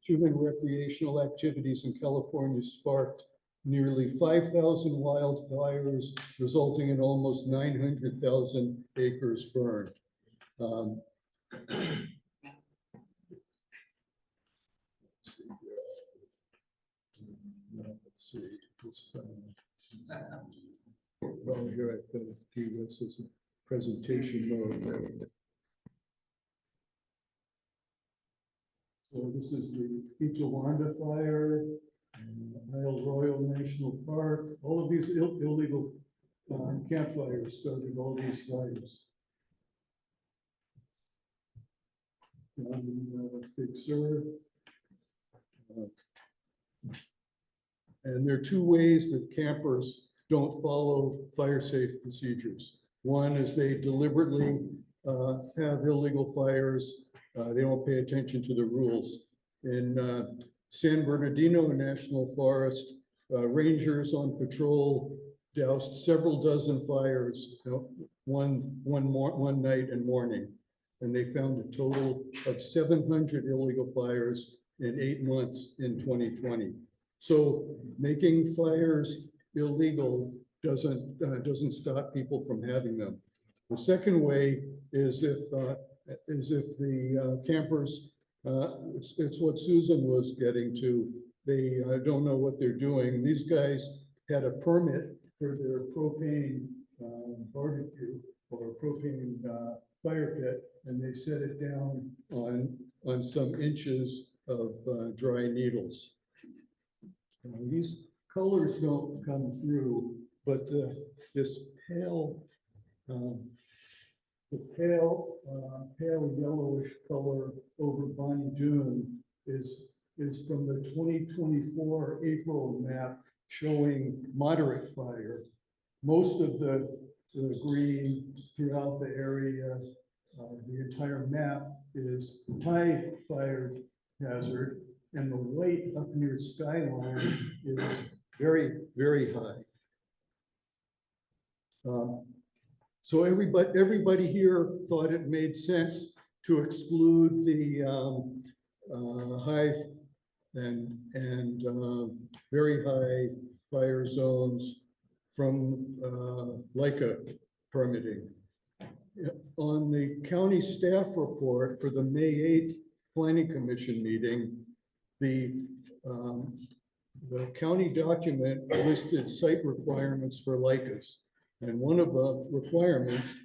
human recreational activities in California sparked nearly 5,000 wildfires, resulting in almost 900,000 acres burned. Let's see. Well, here I've got to do this as a presentation mode. So this is the Echewanda fire, Isle Royal National Park. All of these illegal campfires started all these fires. Big Sur. And there are two ways that campers don't follow fire safe procedures. One is they deliberately have illegal fires. They don't pay attention to the rules. In San Bernardino National Forest, rangers on patrol doused several dozen fires one night and morning. And they found a total of 700 illegal fires in 8 months in 2020. So making fires illegal doesn't stop people from having them. The second way is if the campers, it's what Susan was getting to. They don't know what they're doing. These guys had a permit for their propane barbecue or propane fire pit, and they set it down on some inches of dry needles. These colors don't come through, but this pale yellowish color over Bonny Doon is from the 2024 April map showing moderate fire. Most of the green throughout the area, the entire map is high fire hazard, and the white up near Skyline is very, very high. So everybody here thought it made sense to exclude the high and very high fire zones from LICA permitting. On the county staff report for the May 8th Planning Commission meeting, the county document listed site requirements for LICAs. And one of the requirements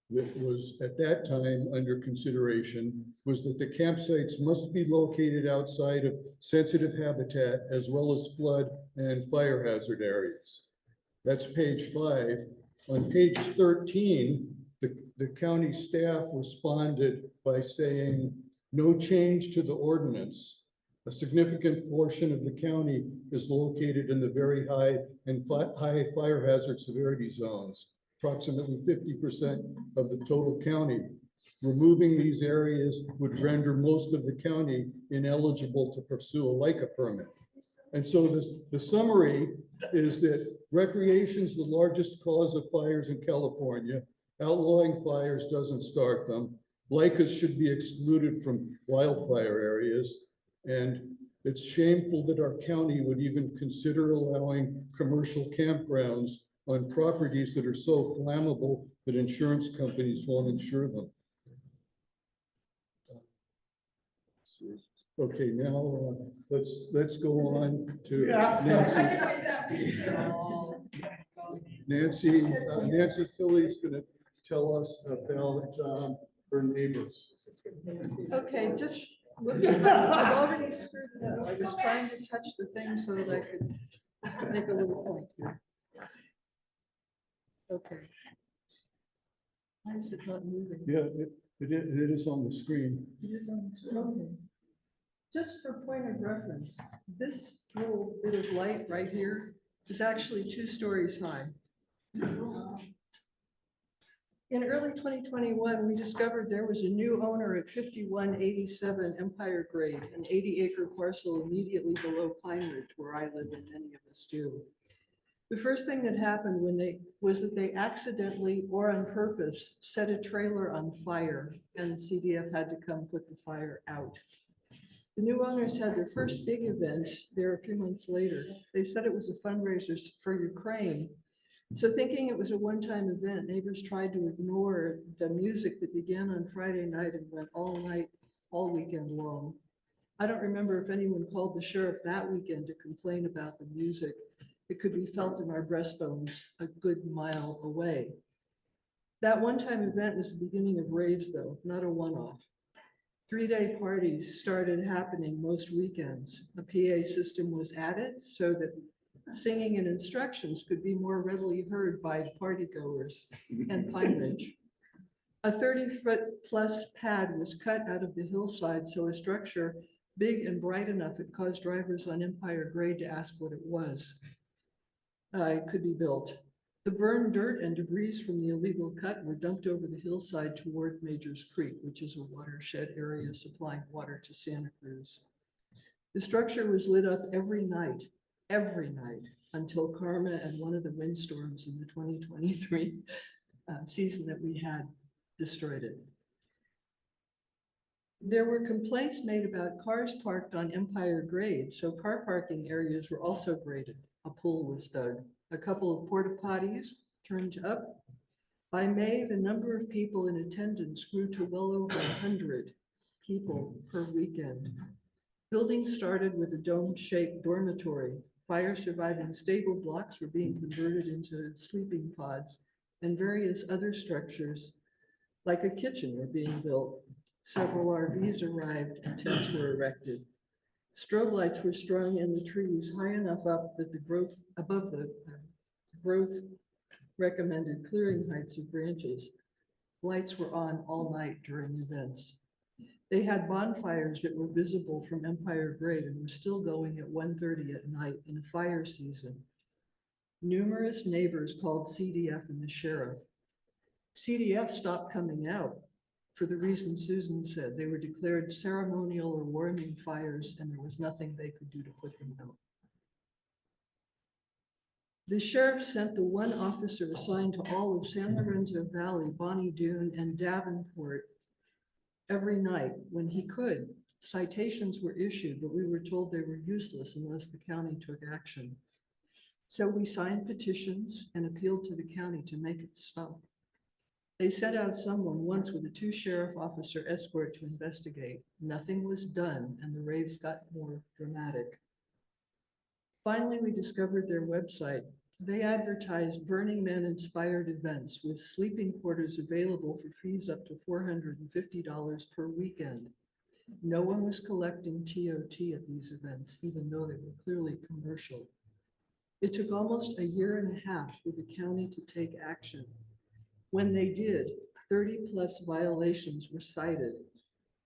that was at that time under consideration was that the campsites must be located outside of sensitive habitat as well as flood and fire hazard areas. That's page 5. On page 13, the county staff responded by saying, no change to the ordinance. A significant portion of the county is located in the very high and high fire hazard severity zones, approximately 50% of the total county. Removing these areas would render most of the county ineligible to pursue a LICA permit. And so the summary is that recreation is the largest cause of fires in California. Outlawing fires doesn't start them. LICAs should be excluded from wildfire areas. And it's shameful that our county would even consider allowing commercial campgrounds on properties that are so flammable that insurance companies won't insure them. Okay, now let's go on to Nancy. Nancy Tilley's going to tell us about her neighbors. Okay, just, whoops, I've already screwed it up. I was trying to touch the thing so that I could make a little point here. Okay. Why is it not moving? Yeah, it is on the screen. It is on the screen. Okay. Just for point of reference, this little bit of light right here is actually 2 stories high. In early 2021, we discovered there was a new owner at 5187 Empire Grade, an 80-acre parcel immediately below Pine Ridge, where I live and many of us do. The first thing that happened was that they accidentally or on purpose set a trailer on fire, and CDF had to come put the fire out. The new owners had their first big event there a few months later. They said it was a fundraiser for Ukraine. So thinking it was a one-time event, neighbors tried to ignore the music that began on Friday night and went all night, all weekend long. I don't remember if anyone called the sheriff that weekend to complain about the music. It could be felt in our breastbones a good mile away. That one-time event was the beginning of raves, though, not a one-off. 3-day parties started happening most weekends. A PA system was added so that singing and instructions could be more readily heard by partygoers and Pine Ridge. A 30-foot plus pad was cut out of the hillside, so a structure big and bright enough it caused drivers on Empire Grade to ask what it was. It could be built. The burned dirt and debris from the illegal cut were dumped over the hillside toward Majors Creek, which is a watershed area supplying water to Santa Cruz. The structure was lit up every night, until Karma and one of the windstorms in the 2023 season that we had destroyed it. There were complaints made about cars parked on Empire Grade, so car parking areas were also graded. A pool was dug. A couple of porta potties turned up. By May, the number of people in attendance grew to well over 100 people per weekend. Buildings started with a dome-shaped dormitory. Fire-surviving stable blocks were being converted into sleeping pods, and various other structures, like a kitchen, were being built. Several RVs arrived and tents were erected. Strobe lights were strung in the trees high enough up that above the growth recommended clearing heights of branches. Lights were on all night during events. They had bonfires that were visible from Empire Grade and were still going at 1:30 at night in fire season. Numerous neighbors called CDF and the sheriff. CDF stopped coming out for the reason Susan said. They were declared ceremonial or warning fires, and there was nothing they could do to put them out. The sheriff sent the one officer assigned to all of San Lorenzo Valley, Bonny Doon, and Davenport every night when he could. Citations were issued, but we were told they were useless unless the county took action. So we signed petitions and appealed to the county to make it stop. They sent out someone once with a 2-sheriff officer escort to investigate. Nothing was done, and the raves got more dramatic. Finally, we discovered their website. They advertised Burning Man-inspired events with sleeping quarters available for fees up to $450 per weekend. No one was collecting TOT at these events, even though they were clearly commercial. It took almost a year and a half for the county to take action. When they did, 30+ violations were cited.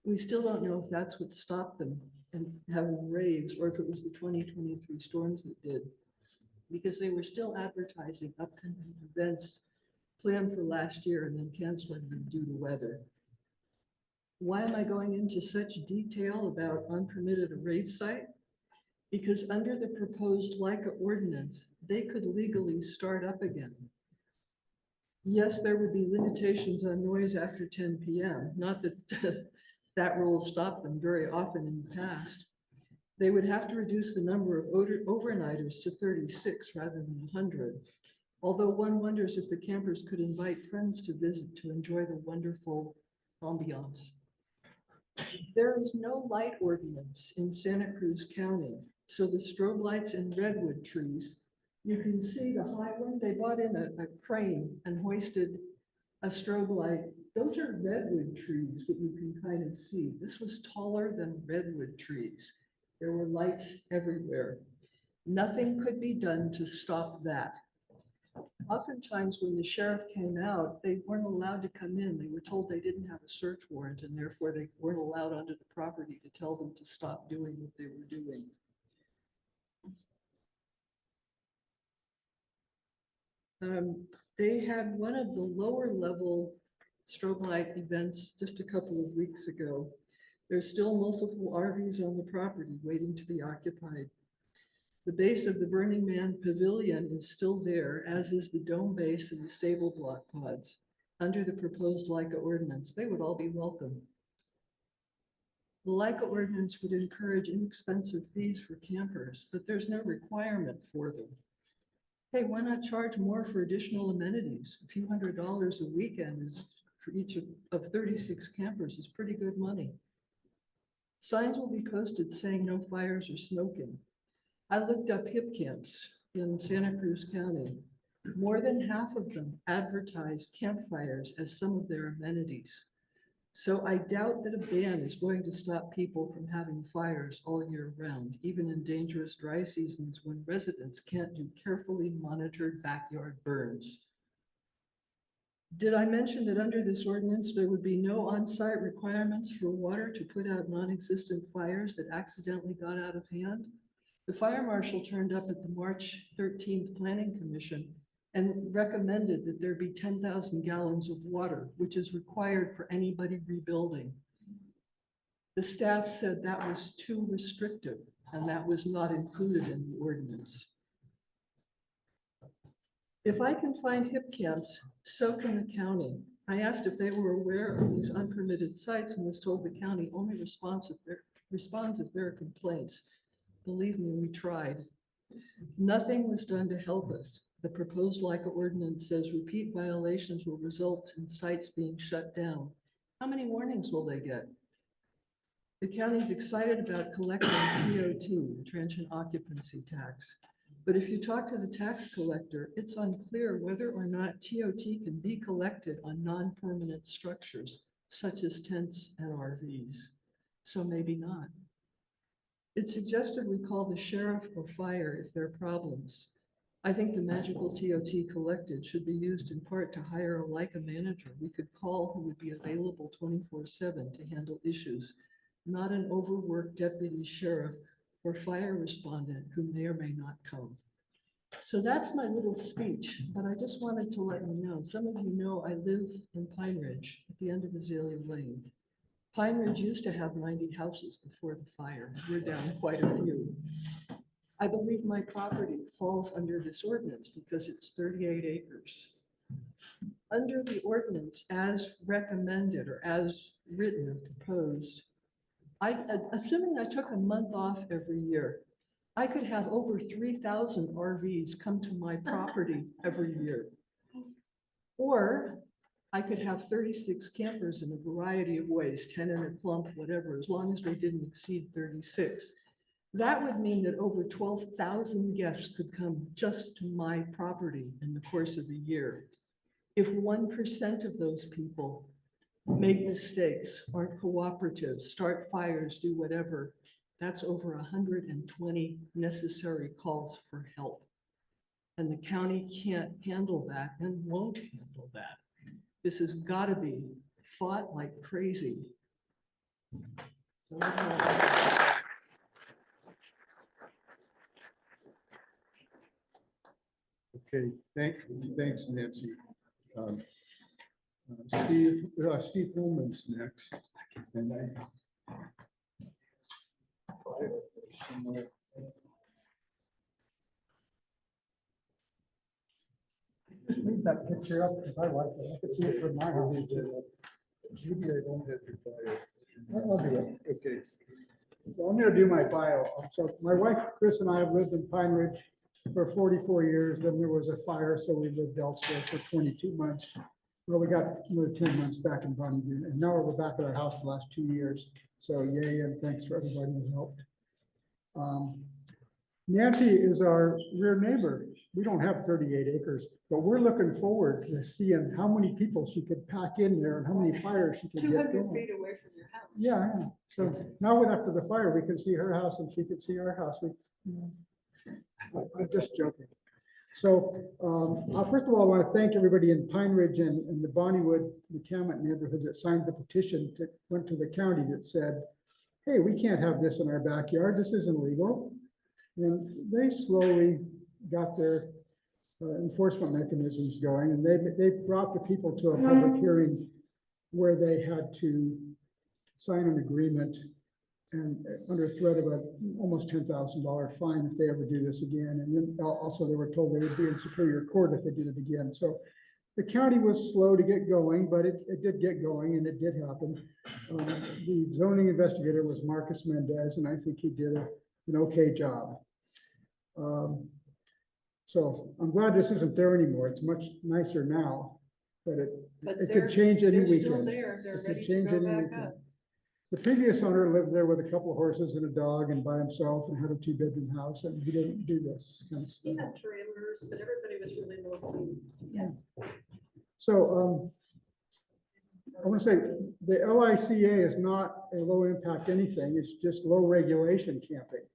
We still don't know if that's what stopped them and having raves, or if it was the 2023 storms that did, because they were still advertising upcoming events planned for last year and then canceling them due to weather. Why am I going into such detail about unpermitted rave site? Because under the proposed LICA ordinance, they could legally start up again. Yes, there would be limitations on noise after 10 p.m. Not that that rule stopped them very often in the past. They would have to reduce the number of overnighters to 36 rather than 100. Although one wonders if the campers could invite friends to visit to enjoy the wonderful ambiance. There is no light ordinance in Santa Cruz County, so the strobe lights and redwood trees, you can see the high one, they bought in a crane and hoisted a strobe light. Those are redwood trees that you can kind of see. This was taller than redwood trees. There were lights everywhere. Nothing could be done to stop that. Oftentimes when the sheriff came out, they weren't allowed to come in. They were told they didn't have a search warrant and therefore they weren't allowed onto the property to tell them to stop doing what they were doing. They had one of the lower level strobe light events just a couple of weeks ago. There's still multiple RVs on the property waiting to be occupied. The base of the Burning Man Pavilion is still there, as is the dome base and the stable block pods. Under the proposed LICA ordinance, they would all be welcome. The LICA ordinance would encourage inexpensive fees for campers, but there's no requirement for them. Hey, why not charge more for additional amenities? A few $100s a weekend is for each of 36 campers is pretty good money. Signs will be posted saying no fires or smoking. I looked up hip camps in Santa Cruz County. More than half of them advertise campfires as some of their amenities. So I doubt that a ban is going to stop people from having fires all year round, even in dangerous dry seasons when residents can't do carefully monitored backyard burns. Did I mention that under this ordinance, there would be no on-site requirements for water to put out non-existent fires that accidentally got out of hand? The fire marshal turned up at the March 13th Planning Commission and recommended that there be 10,000 gallons of water, which is required for anybody rebuilding. The staff said that was too restrictive and that was not included in the ordinance. If I can find hip camps, so can the county. I asked if they were aware of these unpermitted sites and was told the county only responds if there are complaints. Believe me, we tried. Nothing was done to help us. The proposed LICA ordinance says repeat violations will result in sites being shut down. How many warnings will they get? The county is excited about collecting TOT, the transient occupancy tax. But if you talk to the tax collector, it's unclear whether or not TOT can be collected on non-permanent structures, such as tents and RVs. So maybe not. It suggested we call the sheriff or fire if there are problems. I think the magical TOT collected should be used in part to hire a LICA manager we could call who would be available 24/7 to handle issues, not an overworked deputy sheriff or fire respondent who may or may not come. So that's my little speech, but I just wanted to let you know, some of you know I live in Pine Ridge at the end of Azalea Lane. Pine Ridge used to have 90 houses before the fire. We're down quite a few. I believe my property falls under this ordinance because it's 38 acres. Under the ordinance as recommended or as written or proposed, assuming I took a month off every year, I could have over 3,000 RVs come to my property every year. Or I could have 36 campers in a variety of ways, 10 in a clump, whatever, as long as they didn't exceed 36. That would mean that over 12,000 guests could come just to my property in the course of a year. If 1% of those people make mistakes, aren't cooperative, start fires, do whatever, that's over 120 necessary calls for help. And the county can't handle that and won't handle that. This has got to be fought like crazy. So Okay, thanks, Nancy. Steve Holman's next. And Just leave that picture up because I like it. I could see it from my house. maybe I don't have your bio. I'll do it. Okay. So I'm gonna do my bio. So my wife, Chris, and I have lived in Pine Ridge for 44 years. Then there was a fire, so we lived elsewhere for 22 months. Well, we got another 10 months back in Bonny Doon, and now we're back at our house for the last 2 years. So yay, and thanks for everybody who helped. Nancy is our rear neighbor. We don't have 38 acres, but we're looking forward to seeing how many people she could pack in there and how many fires she could get 200 going. feet away from your house. Yeah, yeah. So now with after the fire, we can see her house and she could see our house. I'm just joking. So first of all, I want to thank everybody in Pine Ridge and the Bonnywood, McCammon neighborhood that signed the petition went to the county that said, hey, we can't have this in our backyard. This isn't legal. And they slowly got their enforcement mechanisms going, and they brought the people to a public hearing where they had to sign an agreement and under threat of almost $10,000 fine if they ever do this again. And then also they were told they would be in Superior Court if they did it again. So the county was slow to get going, but it did get going and it did happen. The zoning investigator was Marcus Mendez, and I think he did an okay job. So I'm glad this isn't there anymore. It's much nicer now, but it could change any They're still weekend. there. They're It could ready to change go any back weekend. up. The previous owner lived there with a couple of horses and a dog and by himself and had a 2-bedroom house, and he didn't do this kind of He stuff. had trailers, but everybody was really low. Yeah. So I want to say the LICA is not a low impact anything. It's just low regulation camping.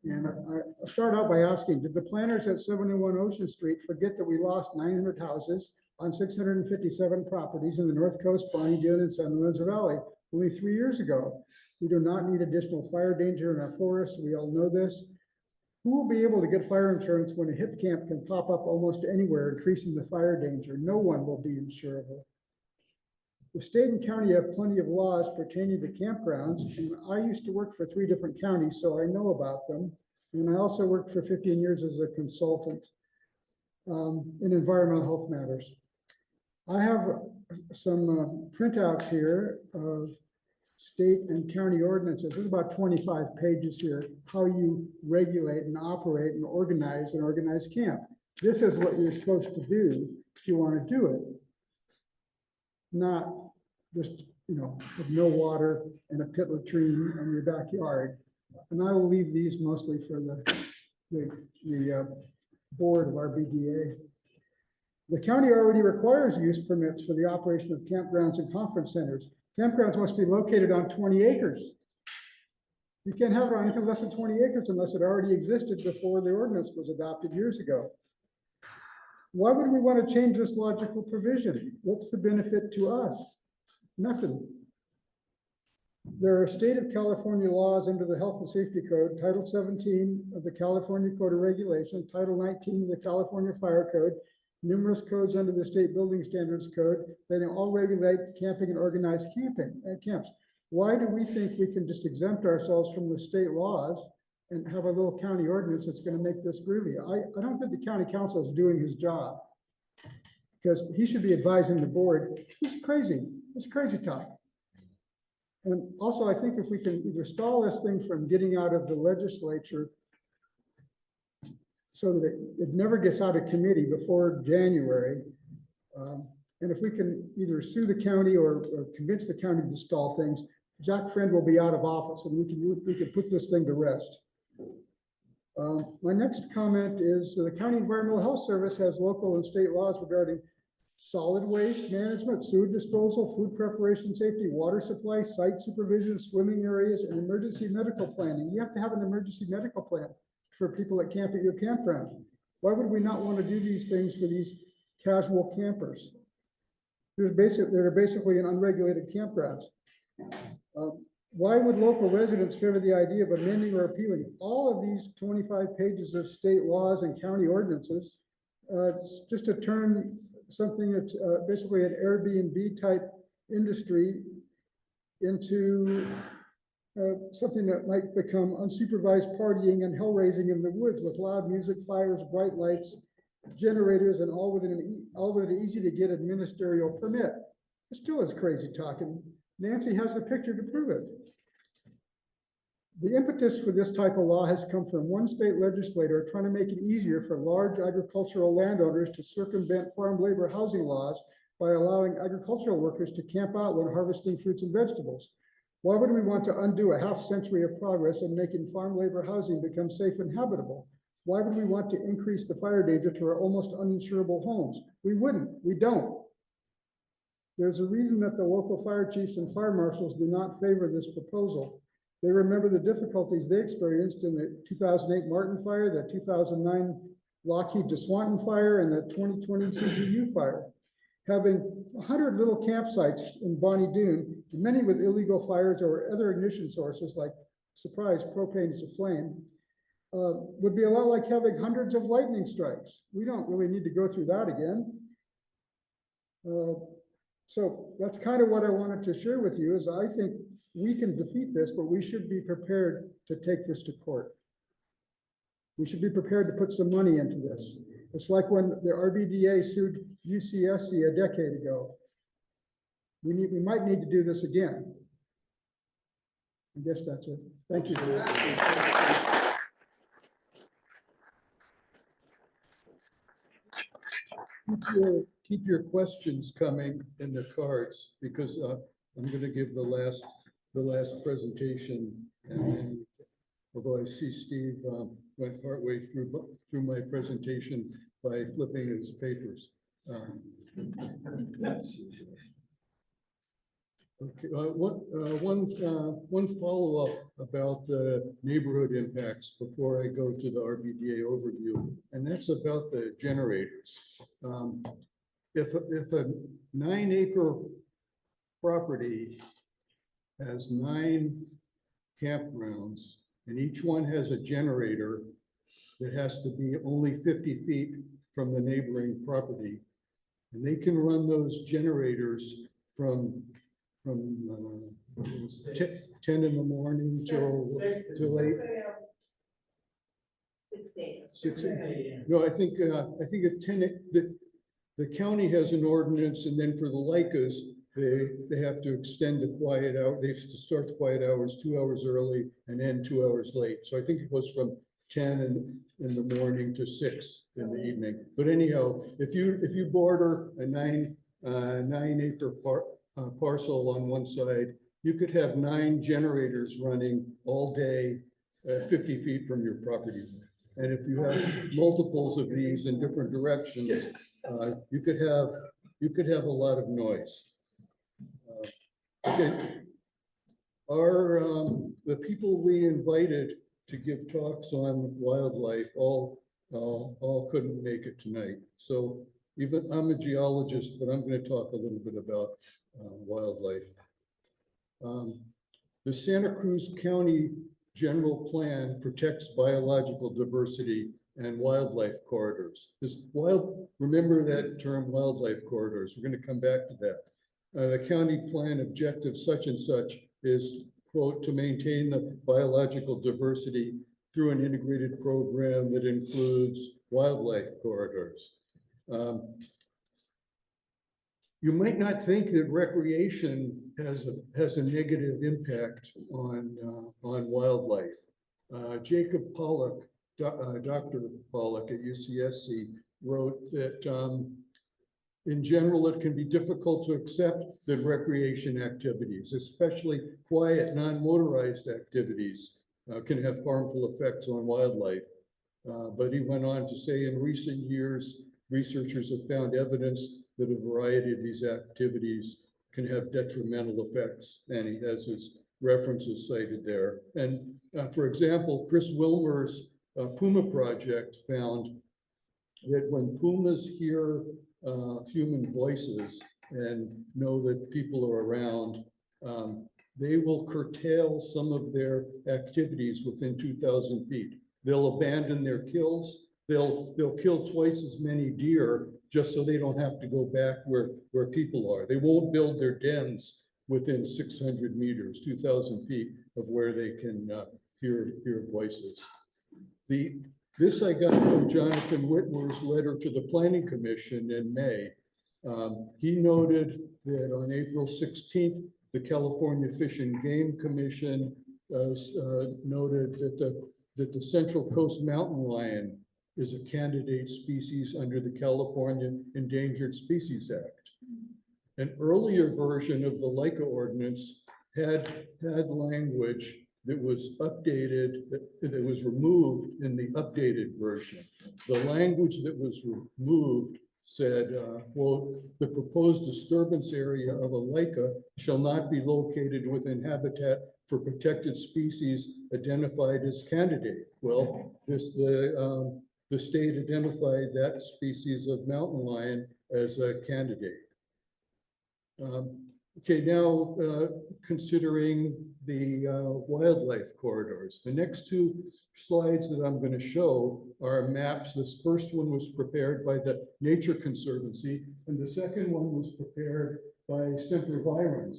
And I start out by asking, did the planners at 701 Ocean Street forget that we lost 900 houses on 657 properties in the North Coast, Bonny Doon, and San Lorenzo Valley only 3 years ago? We do not need additional fire danger in our forests. We all know this. Who will be able to get fire insurance when a hip camp can pop up almost anywhere, increasing the fire danger? No one will be insurable. The state and county have plenty of laws pertaining to campgrounds, and I used to work for 3 different counties, so I know about them. And I also worked for 15 years as a consultant in environmental health matters. I have some printouts here of state and county ordinances. There's about 25 pages here, how you regulate and operate and organize an organized camp. This is what you're supposed to do if you want to do it. Not just, with no water and a pit latrine in your backyard. And I will leave these mostly for the board of RBDA. The county already requires use permits for the operation of campgrounds and conference centers. Campgrounds must be located on 20 acres. You can't have it on anything less than 20 acres unless it already existed before the ordinance was adopted years ago. Why would we want to change this logical provision? What's the benefit to us? Nothing. There are state of California laws under the Health and Safety Code, Title 17 of the California Code of Regulation, Title 19 of the California Fire Code, numerous codes under the State Building Standards Code that all regulate camping and organized camping at camps. Why do we think we can just exempt ourselves from the state laws and have a little county ordinance that's going to make this groovy? I don't think the county council is doing his job, because he should be advising the board. It's crazy. It's crazy talk. And also, I think if we can either stall this thing from getting out of the legislature so that it never gets out of committee before January, and if we can either sue the county or convince the county to stall things, Jack Friend will be out of office and we can put this thing to rest. My next comment is the County Environmental Health Service has local and state laws regarding solid waste management, sewer disposal, food preparation safety, water supply, site supervision, swimming areas, and emergency medical planning. You have to have an emergency medical plan for people that camp at your campground. Why would we not want to do these things for these casual campers? They're basically an unregulated campgrounds. Why would local residents favor the idea of amending or repealing all of these 25 pages of state laws and county ordinances It's just to turn something that's basically an Airbnb type industry into something that might become unsupervised partying and hell raising in the woods with loud music, fires, bright lights, generators, and all with an easy to get ministerial permit. It still is crazy talking. Nancy has the picture to prove it. The impetus for this type of law has come from one state legislator trying to make it easier for large agricultural landowners to circumvent farm labor housing laws by allowing agricultural workers to camp out when harvesting fruits and vegetables. Why would we want to undo a half century of progress in making farm labor housing become safe and habitable? Why would we want to increase the fire danger to our almost uninsurable homes? We wouldn't, we don't. There's a reason that the local fire chiefs and fire marshals do not favor this proposal. They remember the difficulties they experienced in the 2008 Martin fire, the 2009 Lockheed to Swanton fire, and the 2020 CGU fire. Having 100 little campsites in Bonny Doon, many with illegal fires or other ignition sources like, surprise, propane to flame, would be a lot like having hundreds of lightning strikes. We don't really need to go through that again. So that's kind of what I wanted to share with you is I think we can defeat this, but we should be prepared to take this to court. We should be prepared to put some money into this. It's like when the RBDA sued UCSC a decade ago. We might need to do this again. I guess that's it. Thank you. Keep your questions coming in the cards because I'm going to give the last presentation, and then, although I see Steve went partway through my presentation by flipping his papers. Okay, one follow-up about the neighborhood impacts before I go to the RBDA overview, and that's about the generators. If a 9-acre property has 9 campgrounds and each one has a generator that has to be only 50 feet from the neighboring property, and they can run those generators from 10 in the morning till 8. 6 a.m. No, I think at 10, the county has an ordinance, and then for the LICAs, they have to extend the quiet hour. They have to start the quiet hours 2 hours early and end 2 hours late. So I think it goes from 10 in the morning to 6 in the evening. But anyhow, if you border a 9-acre parcel on one side, you could have 9 generators running all day, 50 feet from your property. And if you have multiples of these in different directions, you could have a lot of noise. Okay, the people we invited to give talks on wildlife all couldn't make it tonight. So even I'm a geologist, but I'm going to talk a little bit about wildlife. The Santa Cruz County General Plan protects biological diversity and wildlife corridors. Remember that term, wildlife corridors. We're going to come back to that. The county plan objective such and such is, quote, to maintain the biological diversity through an integrated program that includes wildlife corridors. You might not think that recreation has a negative impact on wildlife. Jacob Pollock, Dr. Pollock at UCSC, wrote that in general, it can be difficult to accept that recreation activities, especially quiet, non-motorized activities, can have harmful effects on wildlife. But he went on to say, in recent years, researchers have found evidence that a variety of these activities can have detrimental effects, and he has his references cited there. And for example, Chris Wilmer's Puma project found that when pumas hear human voices and know that people are around, they will curtail some of their activities within 2,000 feet. They'll abandon their kills. they'll kill twice as many deer just so they don't have to go back where people are. They won't build their dens within 600 meters, 2,000 feet of where they can hear voices. This I got from Jonathan Whitmer's letter to the Planning Commission in May. He noted that on April 16th, the California Fish and Game Commission noted that the Central Coast Mountain Lion is a candidate species under the California Endangered Species Act. An earlier version of the Leica ordinance had language that was updated, that was removed in the updated version. The language that was removed said, quote, the proposed disturbance area of a Leica shall not be located within habitat for protected species identified as candidate. Well, the state identified that species of mountain lion as a candidate. Okay, now considering the wildlife corridors. The next two slides that I'm going to show are maps. This first one was prepared by the Nature Conservancy, and the second one was prepared by Sempervirens.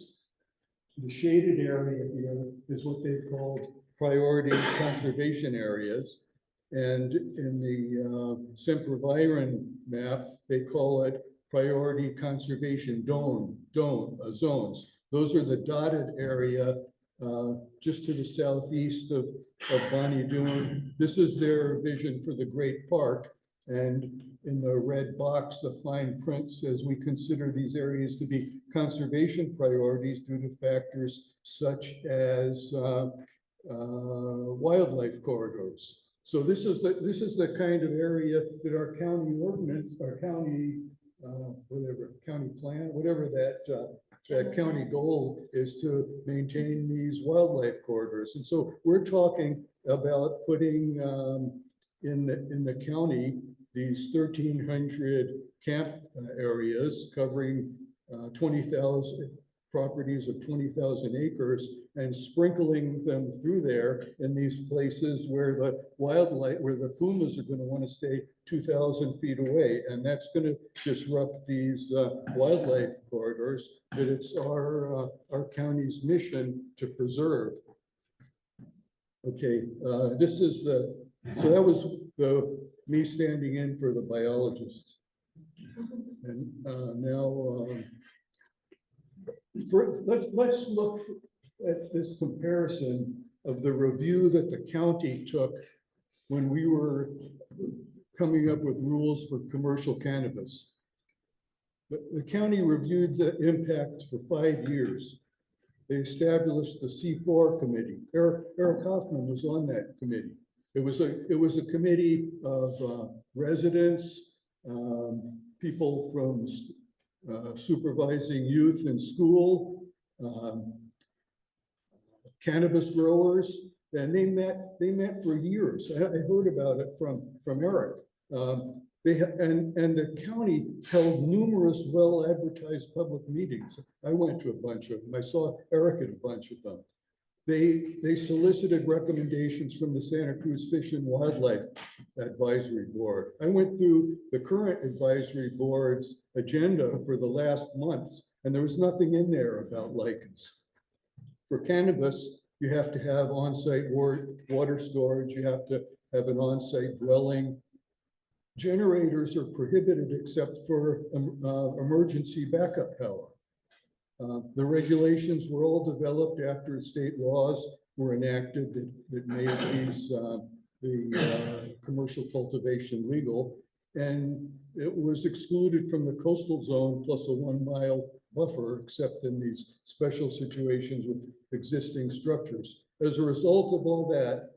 The shaded area here is what they've called priority conservation areas. And in the Semperviren map, they call it priority conservation zones. Those are the dotted area just to the southeast of Bonny Doon. This is their vision for the Great Park. And in the red box, the fine print says we consider these areas to be conservation priorities due to factors such as wildlife corridors. So this is the kind of area that our county ordinance, our county county plan, whatever that county goal is to maintain these wildlife corridors. And so we're talking about putting in the county these 1,300 camp areas covering 20,000 properties of 20,000 acres and sprinkling them through there in these places where the wildlife, where the pumas are going to want to stay 2,000 feet away. And that's going to disrupt these wildlife corridors that it's our county's mission to preserve. Okay, this is so that was me standing in for the biologists. And now, let's look at this comparison of the review that the county took when we were coming up with rules for commercial cannabis. The county reviewed the impacts for 5 years. They established the C4 committee. Eric Hoffman was on that committee. It was a committee of residents, people from supervising youth in school, cannabis growers, and they met for years. I heard about it from Eric. And the county held numerous well-advertised public meetings. I went to a bunch of them. I saw Eric at a bunch of them. They solicited recommendations from the Santa Cruz Fish and Wildlife Advisory Board. I went through the current advisory board's agenda for the last months, and there was nothing in there about lichens. For cannabis, you have to have on-site water storage. You have to have an on-site dwelling. Generators are prohibited except for emergency backup power. The regulations were all developed after state laws were enacted that made the commercial cultivation legal, and it was excluded from the coastal zone plus a 1 mile buffer, except in these special situations with existing structures. As a result of all that,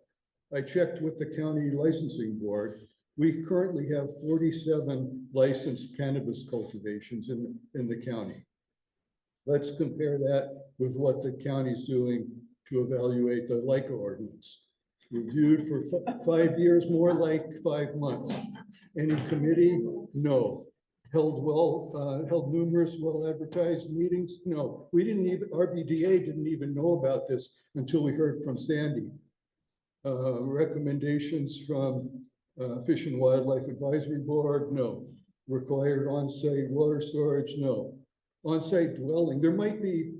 I checked with the county licensing board. We currently have 47 licensed cannabis cultivations in the county. Let's compare that with what the county's doing to evaluate the Leica ordinance. Reviewed for 5 years, more like 5 months. Any committee? No. Held numerous well-advertised meetings? No. We didn't even, RBDA didn't even know about this until we heard from Sandy. Recommendations from Fish and Wildlife Advisory Board, no. Required on-site water storage, no. On-site dwelling, there might be,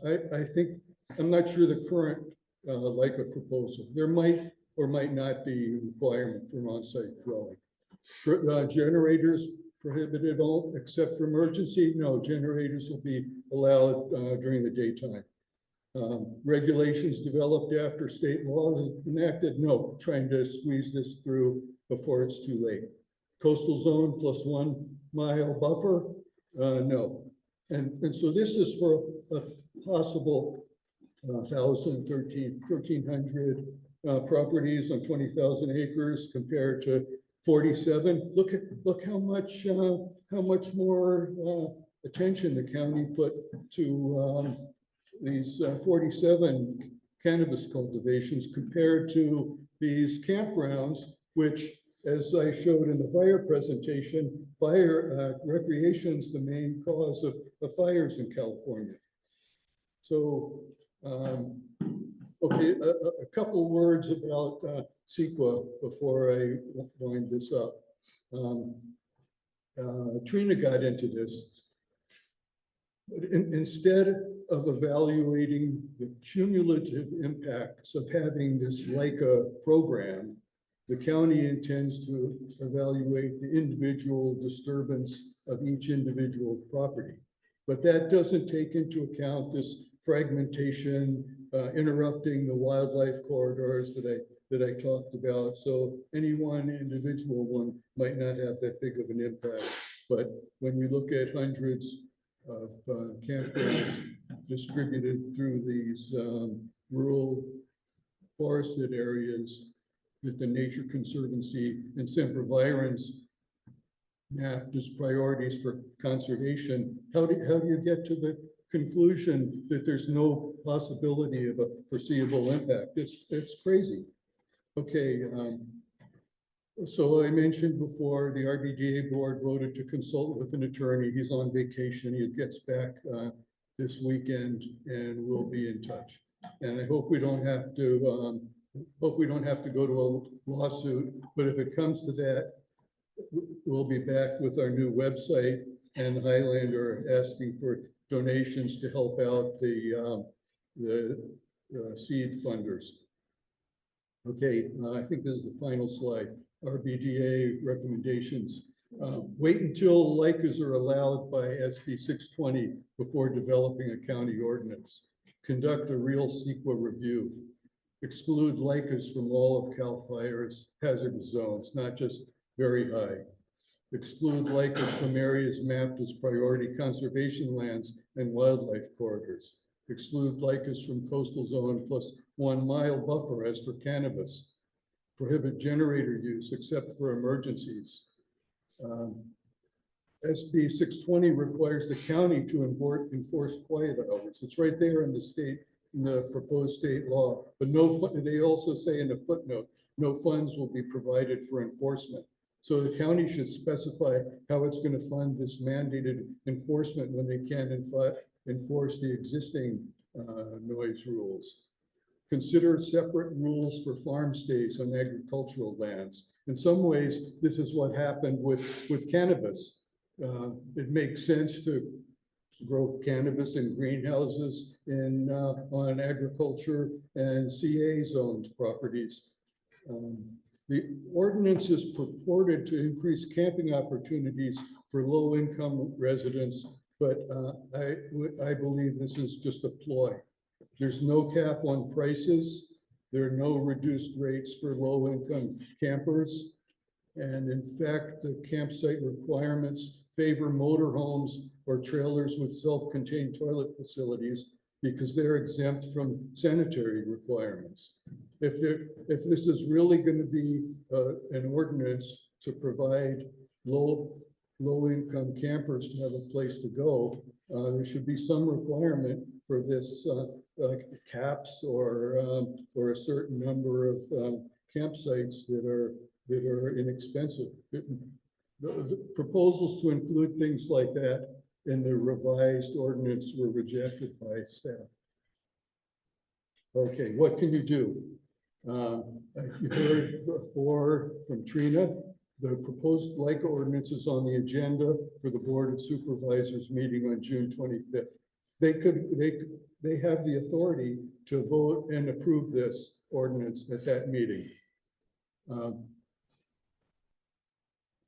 I think, I'm not sure the current LICA proposal. There might or might not be a requirement for an on-site dwelling. For, generators prohibited all except for emergency, no, generators will be allowed during the daytime. Regulations developed after state laws enacted, no, trying to squeeze this through before it's too late. Coastal zone plus 1 mile buffer, no. And so this is for a possible 1,300 properties on 20,000 acres compared to 47. Look how much more attention the county put to these 47 cannabis cultivations compared to these campgrounds, which, as I showed in the fire presentation, recreation is the main cause of fires in California. So, okay, a couple words about CEQA before I wind this up. Trina got into this. But instead of evaluating the cumulative impacts of having this LICA program, the county intends to evaluate the individual disturbance of each individual property. But that doesn't take into account this fragmentation, interrupting the wildlife corridors that I talked about. So any one individual one might not have that big of an impact. But when you look at hundreds of campgrounds distributed through these rural forested areas that the Nature Conservancy and Sempervirens mapped as priorities for conservation, how do you get to the conclusion that there's no possibility of a foreseeable impact? It's crazy. Okay, so I mentioned before, the RBDA board voted to consult with an attorney. He's on vacation. He gets back this weekend, and we'll be in touch. And I hope we don't have to go to a lawsuit. But if it comes to that, we'll be back with our new website, and Highlander asking for donations to help out the seed funders. Okay, I think this is the final slide. RBDA recommendations. Wait until LICAs are allowed by SB 620 before developing a county ordinance. Conduct a real CEQA review. Exclude LICAs from all of CAL FIRE's hazardous zones, not just very high. Exclude LICAs from areas mapped as priority conservation lands and wildlife corridors. Exclude LICAs from coastal zone plus 1 mile buffer as for cannabis. Prohibit generator use except for emergencies. SB 620 requires the county to enforce quiet hours. It's right there in the proposed state law, but they also say in a footnote, no funds will be provided for enforcement. So the county should specify how it's going to fund this mandated enforcement when they can't enforce the existing noise rules. Consider separate rules for farm stays on agricultural lands. In some ways, this is what happened with cannabis. It makes sense to grow cannabis in greenhouses on agriculture and CA zoned properties. The ordinance is purported to increase camping opportunities for low-income residents, but I believe this is just a ploy. There's no cap on prices. There are no reduced rates for low-income campers. And in fact, the campsite requirements favor motorhomes or trailers with self-contained toilet facilities because they're exempt from sanitary requirements. If this is really going to be an ordinance to provide low-income campers to have a place to go, there should be some requirement for this, like caps or a certain number of campsites that are inexpensive. The proposals to include things like that in the revised ordinance were rejected by staff. Okay, what can you do? You heard before from Trina, the proposed like ordinance is on the agenda for the Board of Supervisors meeting on June 25th. They have the authority to vote and approve this ordinance at that meeting.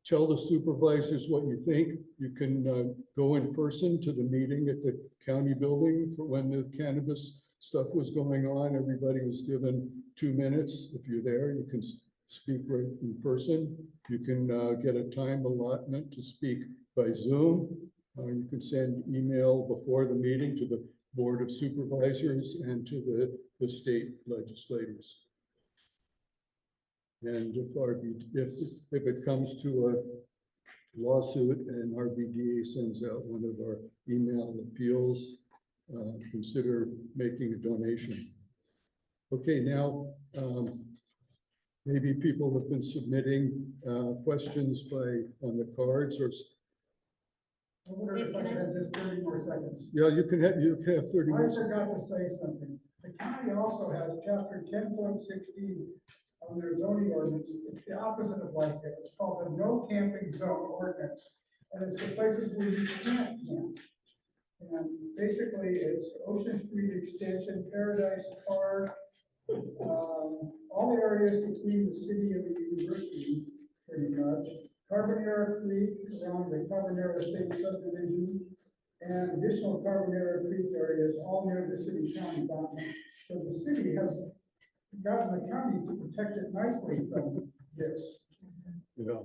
Tell the supervisors what you think. You can go in person to the meeting at the county building for when the cannabis stuff was going on. Everybody was given 2 minutes. If you're there, you can speak right in person. You can get a time allotment to speak by Zoom. You can send email before the meeting to the Board of Supervisors and to the state legislators. And if it comes to a lawsuit and RBDA sends out one of our email appeals, consider making a donation. Okay, now maybe people have been submitting questions on the cards or. I wonder if I had just 30 more seconds. Yeah, you can have 30 more I seconds. forgot to say something. The county also has chapter 10.16 on their zoning ordinance. It's the opposite of like that. It's called the no camping zone ordinance. And it's the places where you can't camp. And basically it's Ocean Street Extension, Paradise Park, all the areas between the city and the university, pretty much. Carbonera Creek around the Carbonera State subdivision and additional Carbonera Creek areas all near the city county boundary. So the city has gotten the county to protect it nicely from this. Yeah.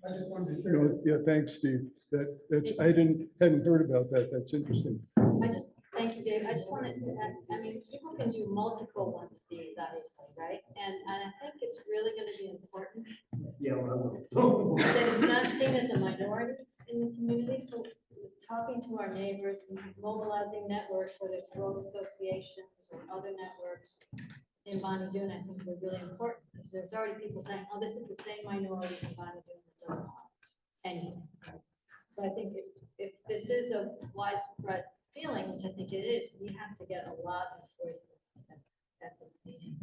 I just wanted to share. Yeah, thanks, Steve. That's I hadn't heard about that. That's interesting. Thank you, Dave. I just wanted to add, I mean, people can do multiple ones of these, obviously, right? And I think it's really going to be important Yeah, that it's not seen as a minority in the community. So talking to our neighbors, mobilizing networks, whether it's road associations or other networks in Bonny Doon, I think are really important because there's already people saying, oh, this is the same minority in Bonny Doon that doesn't want anything. So I think if this is a widespread feeling, which I think it is, we have to get a lot of voices at this meeting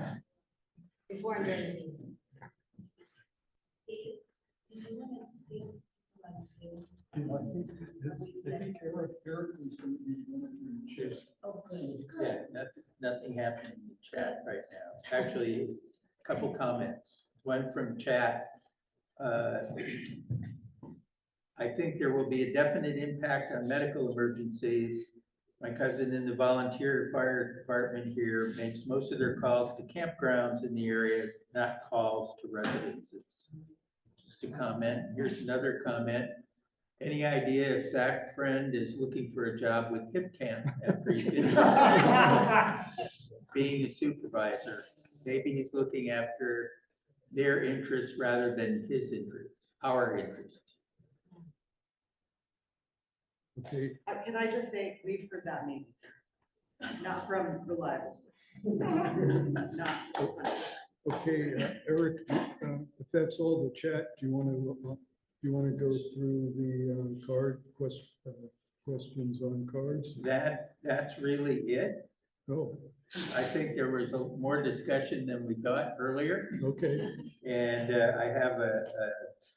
before and during the meeting. Did you want to see? I think Eric was going to be one of your chairs. Oh, good. Yeah, nothing happening in the chat right now. Actually, a couple comments. One from chat. I think there will be a definite impact on medical emergencies. My cousin in the volunteer fire department here makes most of their calls to campgrounds in the area, not calls to residences. Just a comment. Here's another comment. Any idea if Zach Friend is looking for a job with Hip Camp after he's been being a supervisor? Maybe he's looking after their interests rather than his interests, our interests. Okay. Can I just say, we've heard that name, not from reliable. Not. Okay, Eric, if that's all the chat, do you want to go through the card questions on cards? That's really it. Oh, I think there was more discussion than we thought earlier. okay. And I have a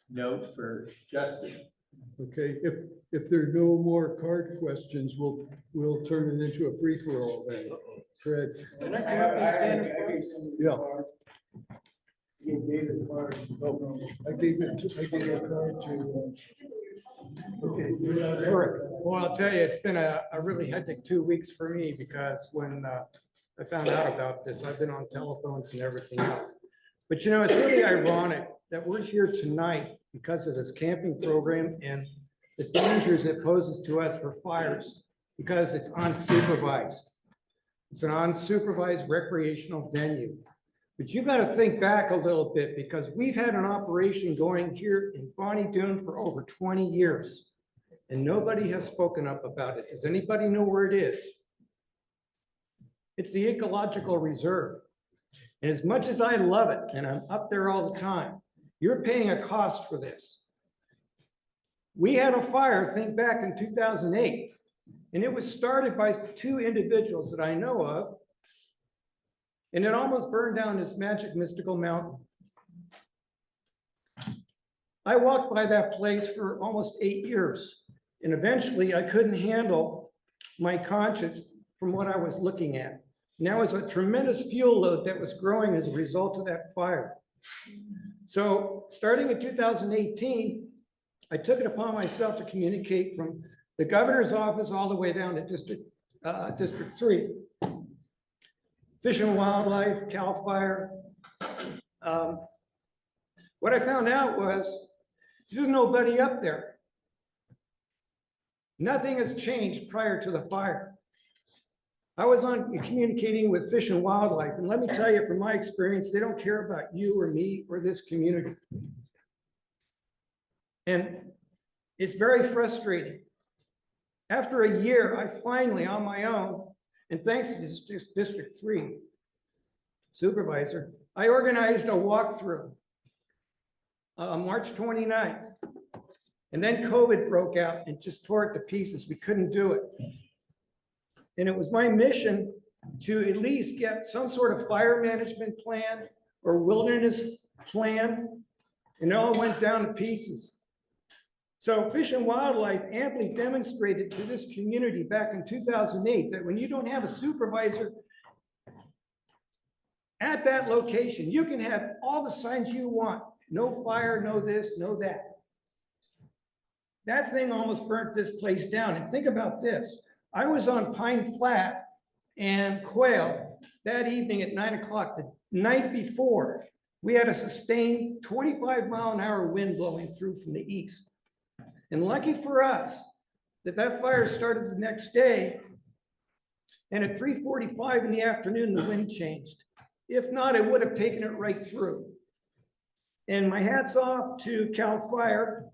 note for Justin. Okay, if there are no more card questions, we'll turn it into a free-for-all then. Fred? Yeah. You gave the card. Oh, I gave a card to. Okay. Sure. Well, I'll tell you, it's been a really hectic 2 weeks for me because when I found out about this, I've been on telephones and everything else. But you know, it's really ironic that we're here tonight because of this camping program and the dangers it poses to us for fires because it's unsupervised. It's an unsupervised recreational venue. But you got to think back a little bit because we've had an operation going here in Bonny Doon for over 20 years and nobody has spoken up about it. Does anybody know where it is? It's the Ecological Reserve. And as much as I love it, and I'm up there all the time, you're paying a cost for this. We had a fire, think back in 2008, and it was started by two individuals that I know of and it almost burned down this magic mystical mountain. I walked by that place for almost 8 years, and eventually I couldn't handle my conscience from what I was looking at. And that was a tremendous fuel load that was growing as a result of that fire. So starting in 2018, I took it upon myself to communicate from the governor's office all the way down to District 3. Fish and Wildlife, CAL FIRE. What I found out was there's nobody up there. Nothing has changed prior to the fire. I was communicating with Fish and Wildlife, and let me tell you from my experience, they don't care about you or me or this community. And it's very frustrating. After a year, I finally, on my own, and thanks to this District 3 supervisor, I organized a walkthrough March 29th. And then COVID broke out and just tore it to pieces. We couldn't do it. And it was my mission to at least get some sort of fire management plan or wilderness plan, and it all went down to pieces. So Fish and Wildlife amply demonstrated to this community back in 2008 that when you don't have a supervisor at that location, you can have all the signs you want. No fire, no this, no that. That thing almost burnt this place down. And think about this. I was on Pine Flat and Quail that evening at 9 o'clock, the night before. We had a sustained 25-mile-an-hour wind blowing through from the east. And lucky for us that that fire started the next day. And at 3:45 in the afternoon, the wind changed. If not, it would have taken it right through. And my hat's off to CAL FIRE.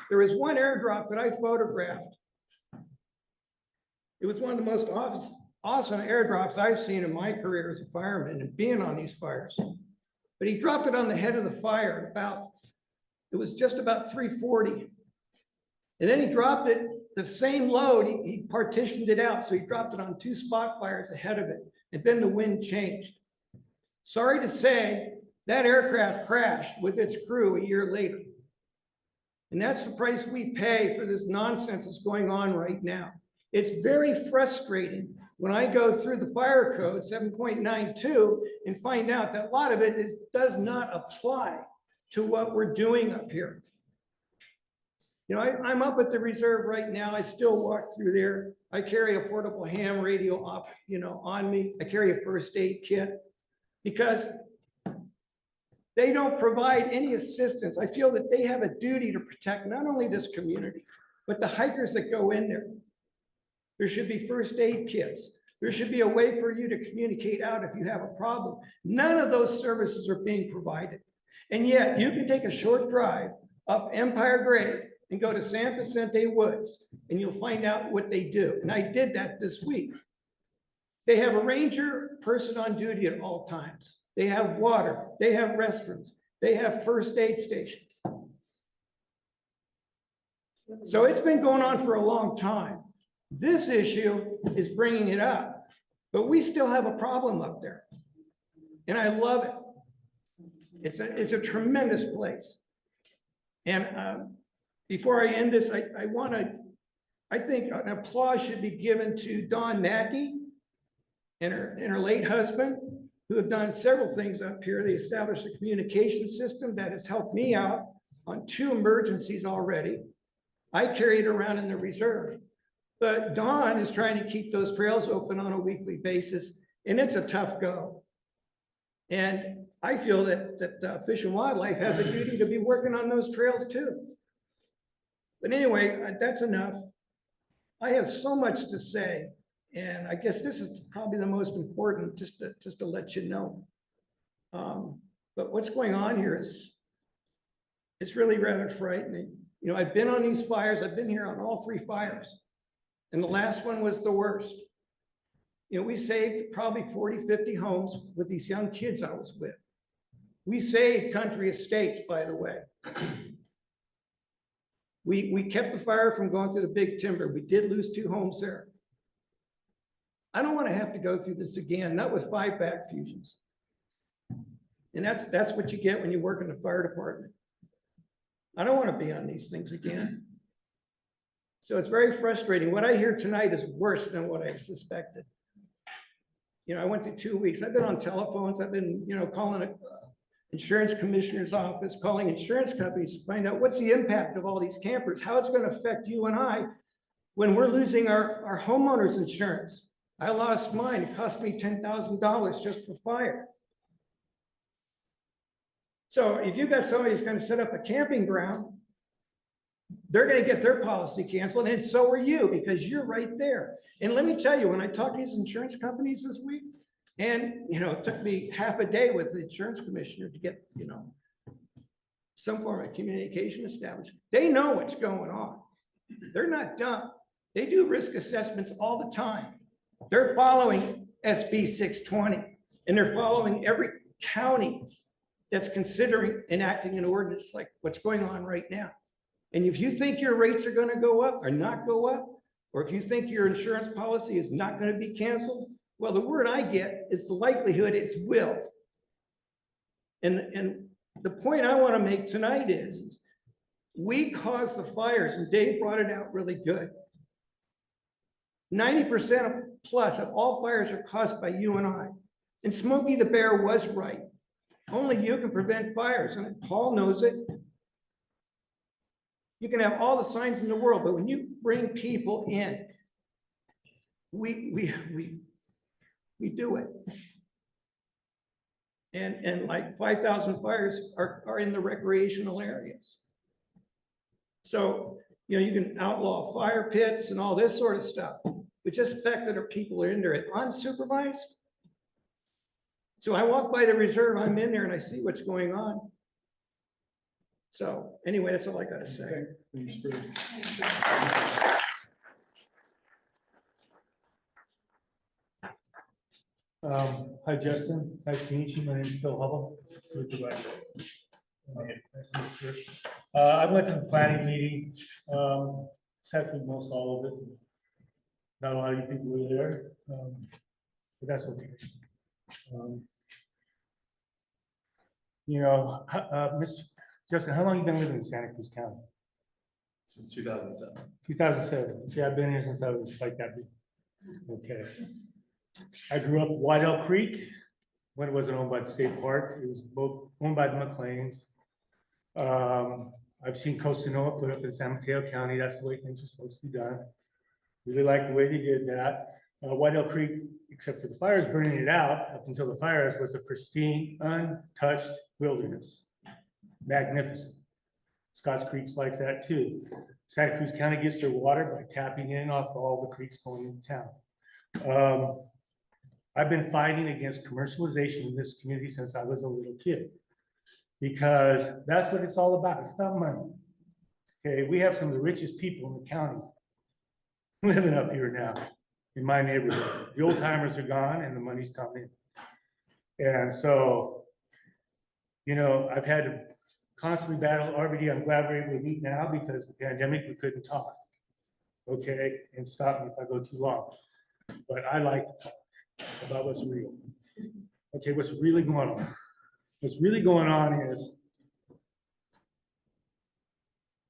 There was one airdrop that I photographed. It was one of the most awesome airdrops I've seen in my career as a fireman and being on these fires. But he dropped it on the head of the fire it was just about 3:40. And then he dropped it, the same load, he partitioned it out. So he dropped it on 2 spot fires ahead of it. And then the wind changed. Sorry to say, that aircraft crashed with its crew a year later. And that's the price we pay for this nonsense that's going on right now. It's very frustrating when I go through the fire code 7.92 and find out that a lot of it does not apply to what we're doing up here. You know, I'm up at the reserve right now. I still walk through there. I carry a portable ham radio on me. I carry a first aid kit because they don't provide any assistance. I feel that they have a duty to protect not only this community, but the hikers that go in there. There should be first aid kits. There should be a way for you to communicate out if you have a problem. None of those services are being provided. And yet you can take a short drive up Empire Grade and go to San Vicente Woods and you'll find out what they do. And I did that this week. They have a ranger person on duty at all times. They have water, they have restrooms, they have first aid stations. So it's been going on for a long time. This issue is bringing it up, but we still have a problem up there. And I love it. It's a tremendous place. And before I end this, I think an applause should be given to Dawn Mackey and her late husband, who have done several things up here. They established a communication system that has helped me out on 2 emergencies already. I carry it around in the reserve. But Dawn is trying to keep those trails open on a weekly basis, and it's a tough go. And I feel that Fish and Wildlife has a duty to be working on those trails too. But anyway, that's enough. I have so much to say. And I guess this is probably the most important, just to let you know. But what's going on here it's really rather frightening. You know, I've been on these fires. I've been here on all 3 fires. And the last one was the worst. You know, we saved probably 40, 50 homes with these young kids I was with. We saved country estates, by the way. We kept the fire from going through the big timber. We did lose 2 homes there. I don't want to have to go through this again, not with 5 back fusions. And that's what you get when you work in the fire department. I don't want to be on these things again. So it's very frustrating. What I hear tonight is worse than what I suspected. You know, I went through 2 weeks. I've been on telephones. I've been, you know, calling a insurance commissioner's office, calling insurance companies to find out what's the impact of all these campers, how it's going to affect you and I when we're losing our homeowners insurance. I lost mine. It cost me $10,000 just for fire. So if you've got somebody who's going to set up a camping ground, they're going to get their policy canceled, and so are you, because you're right there. And let me tell you, when I talked to these insurance companies this week, and, you know, it took me half a day with the insurance commissioner to get, you know, some form of communication established. They know what's going on. They're not dumb. They do risk assessments all the time. They're following SB 620, and they're following every county that's considering enacting an ordinance like what's going on right now. And if you think your rates are going to go up or not go up, or if you think your insurance policy is not going to be canceled, well, the word I get is the likelihood it's will. And the point I want to make tonight is we caused the fires, and Dave brought it out really good. 90% plus of all fires are caused by you and I. And Smokey the Bear was right. Only you can prevent fires, and Paul knows it. You can have all the signs in the world, but when you bring people in, we do it. And like 5,000 fires are in the recreational areas. So, you know, you can outlaw fire pits and all this sort of stuff, but just the fact that our people are in there unsupervised. So I walk by the reserve, I'm in there and I see what's going on. So anyway, that's all I got to say. Hi, Justin. Nice to meet you. My name is Phil Hubble. I went to the planning meeting. Sat through most all of it. Not a lot of you people were there, but that's okay. You know, Mr. Justin, how long have you been living in Santa Cruz County? Since 2007. 2007. See, I've been here since I was like that big. Okay. I grew up White Elk Creek when it wasn't owned by the state park. It was both owned by the McLeans. I've seen Costanoa put up in San Mateo County. That's the way things are supposed to be done. Really like the way they did that. White Elk Creek, except for the fires burning it out, up until the fires, was a pristine, untouched wilderness. Magnificent. Scotts Creek's like that too. Santa Cruz County gets their water by tapping in off all the creeks going into town. I've been fighting against commercialization in this community since I was a little kid, because that's what it's all about. It's about money. Okay, we have some of the richest people in the county living up here now in my neighborhood. The old timers are gone and the money's coming in. And so, you know, I've had to constantly battle RBDA. I'm glad we're able to meet now because the pandemic, we couldn't talk. Okay, and stop me if I go too long. But I like to talk about what's real. Okay, what's really going on? What's really going on is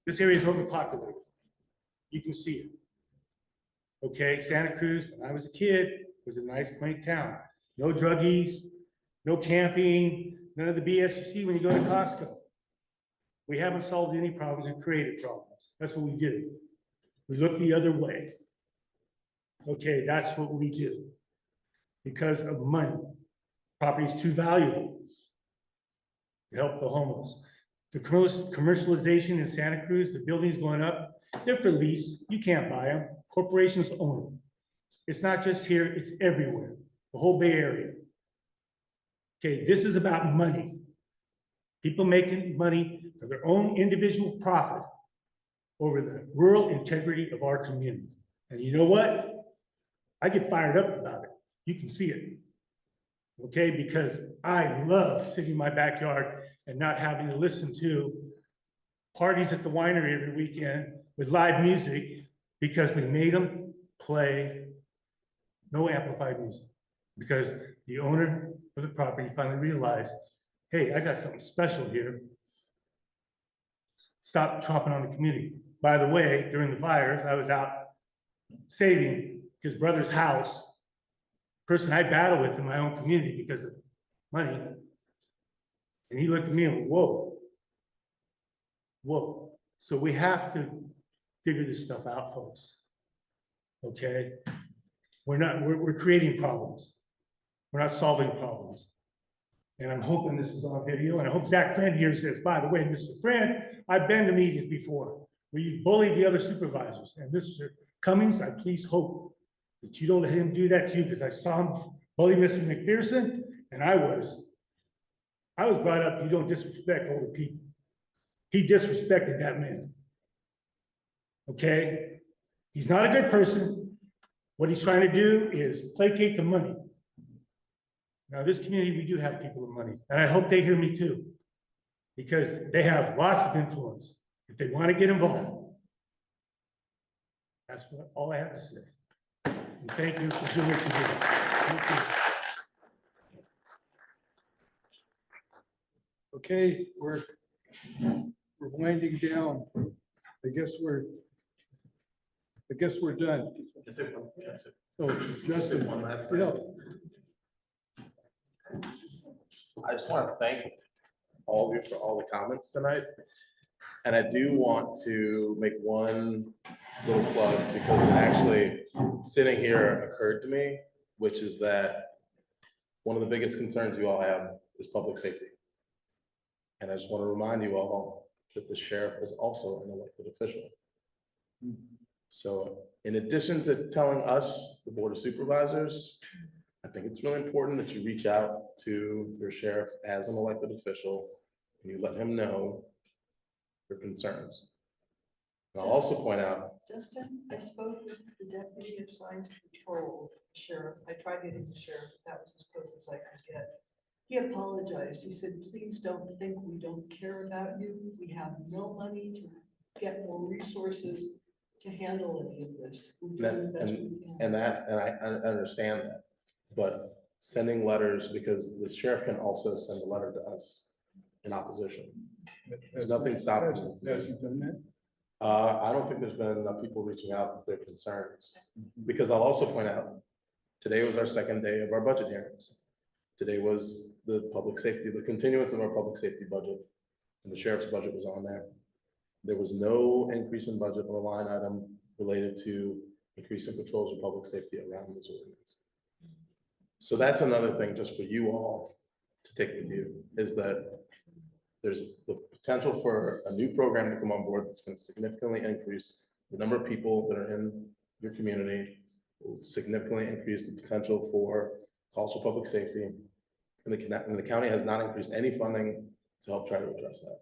this area is overpopulated. You can see it. Okay, Santa Cruz, when I was a kid, was a nice, quaint town. No druggies, no camping, none of the BS you see when you go to Costco. We haven't solved any problems and created problems. That's what we do. We look the other way. Okay, that's what we do. Because of money. Property is too valuable to help the homeless. The commercialization in Santa Cruz, the buildings going up, they're for lease. You can't buy them. Corporations own them. It's not just here, it's everywhere. The whole Bay Area. Okay, this is about money. People making money for their own individual profit over the rural integrity of our community. And you know what? I get fired up about it. You can see it. Okay, because I love sitting in my backyard and not having to listen to parties at the winery every weekend with live music because we made them play no amplified music. Because the owner of the property finally realized, hey, I got something special here. Stop chopping on the community. By the way, during the fires, I was out saving his brother's house, person I battle with in my own community because of money. And he looked at me and went, whoa, whoa. So we have to figure this stuff out, folks. Okay? We're creating problems. We're not solving problems. And I'm hoping this is on video, and I hope Zach Friend hears this. By the way, Mr. Friend, I've been to meetings before where you bullied the other supervisors. And Mr. Cummings, I please hope that you don't let him do that to you, because I saw him bully Mr. McPherson, and I was brought up, you don't disrespect older people. He disrespected that man. Okay? He's not a good person. What he's trying to do is placate the money. Now, this community, we do have people with money, and I hope they hear me too, because they have lots of influence if they want to get involved. That's all I have to say. And thank you for doing what you did. Thank you. Okay, we're winding down. I guess we're done. That's it. That's it. Oh, Justin. One last thing. Yeah. I just want to thank all of you for all the comments tonight. And I do want to make one little plug, because it actually, sitting here, occurred to me, which is that one of the biggest concerns you all have is public safety. And I just want to remind you all that the sheriff is also an elected official. So in addition to telling us, the Board of Supervisors, I think it's really important that you reach out to your sheriff as an elected official and you let him know your concerns. And I'll also point out, Justin, I spoke with the deputy assigned to patrol, sheriff. I tried getting the sheriff, but that was as close as I could get. He apologized. He said, please don't think we don't care about you. We have no money to get more resources to handle any of this. We're doing the best we can. and I understand that, but sending letters, because the sheriff can also send a letter to us in opposition. There's nothing stopping him. Has he done that? I don't think there's been enough people reaching out with their concerns, because I'll also point out, today was our second day of our budget hearings. Today was the public safety, the continuance of our public safety budget, and the sheriff's budget was on there. There was no increase in budget or line item related to increasing patrols or public safety around this ordinance. So that's another thing just for you all to take with you, is that there's the potential for a new program to come on board that's going to significantly increase the number of people that are in your community, will significantly increase the potential for calls for public safety. And the county has not increased any funding to help try to address that.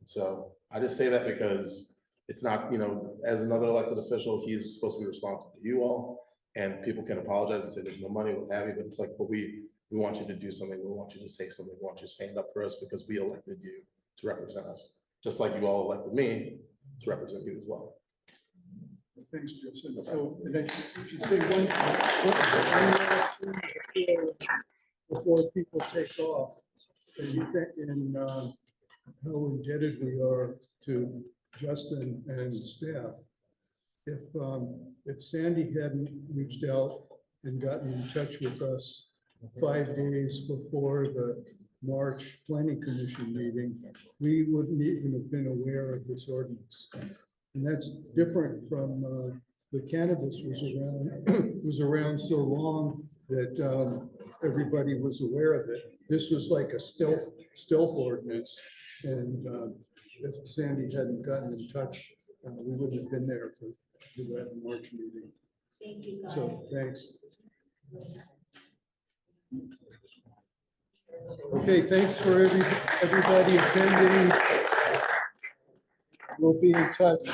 So I just say that because it's not, you know, as another elected official, he is supposed to be responsible to you all, and people can apologize and say there's no money, what have you, but it's like, but we want you to do something, we want you to say something, we want you to stand up for us because we elected you to represent us, just like you all elected me to represent you as well. Thanks, Justin. So, and I should say one last thing before people take off. And you think how indebted we are to Justin and staff. If Sandy hadn't reached out and gotten in touch with us 5 days before the March Planning Commission meeting, we wouldn't even have been aware of this ordinance. And that's different from the cannabis was around so long that everybody was aware of it. This was like a stealth ordinance, and if Sandy hadn't gotten in touch, we wouldn't have been there for that March meeting. Thank you, guys. So thanks. Okay, thanks for everybody attending. We'll be in touch.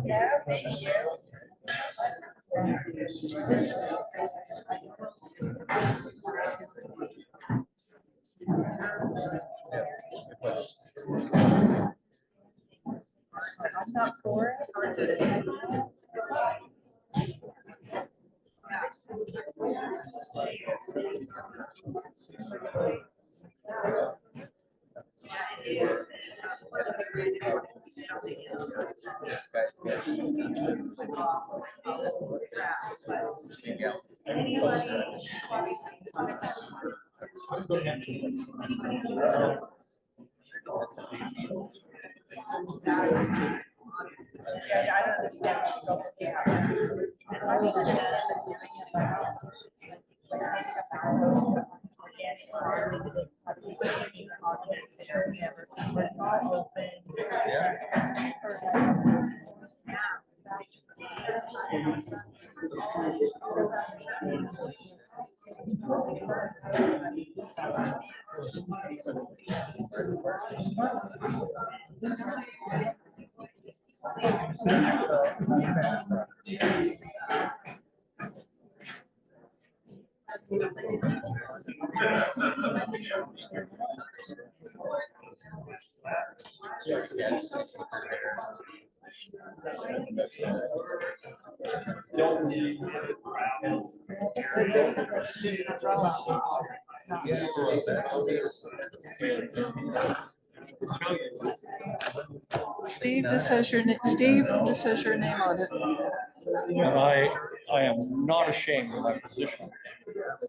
Yeah, thank you. I'm not for it. Yeah, I don't understand. Steve, this has your, Steve, this has your name on it. And I am not ashamed of my position,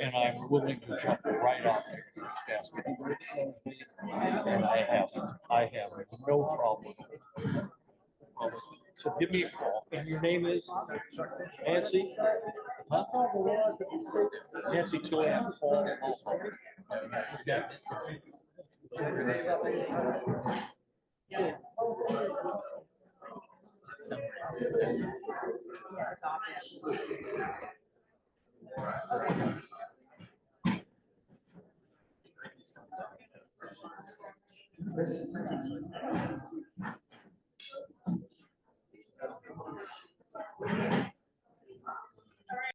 and I'm willing to jump right on there. And I have no problem. So give me a call. And your name is Nancy? Huh? Nancy Tillian. Yeah.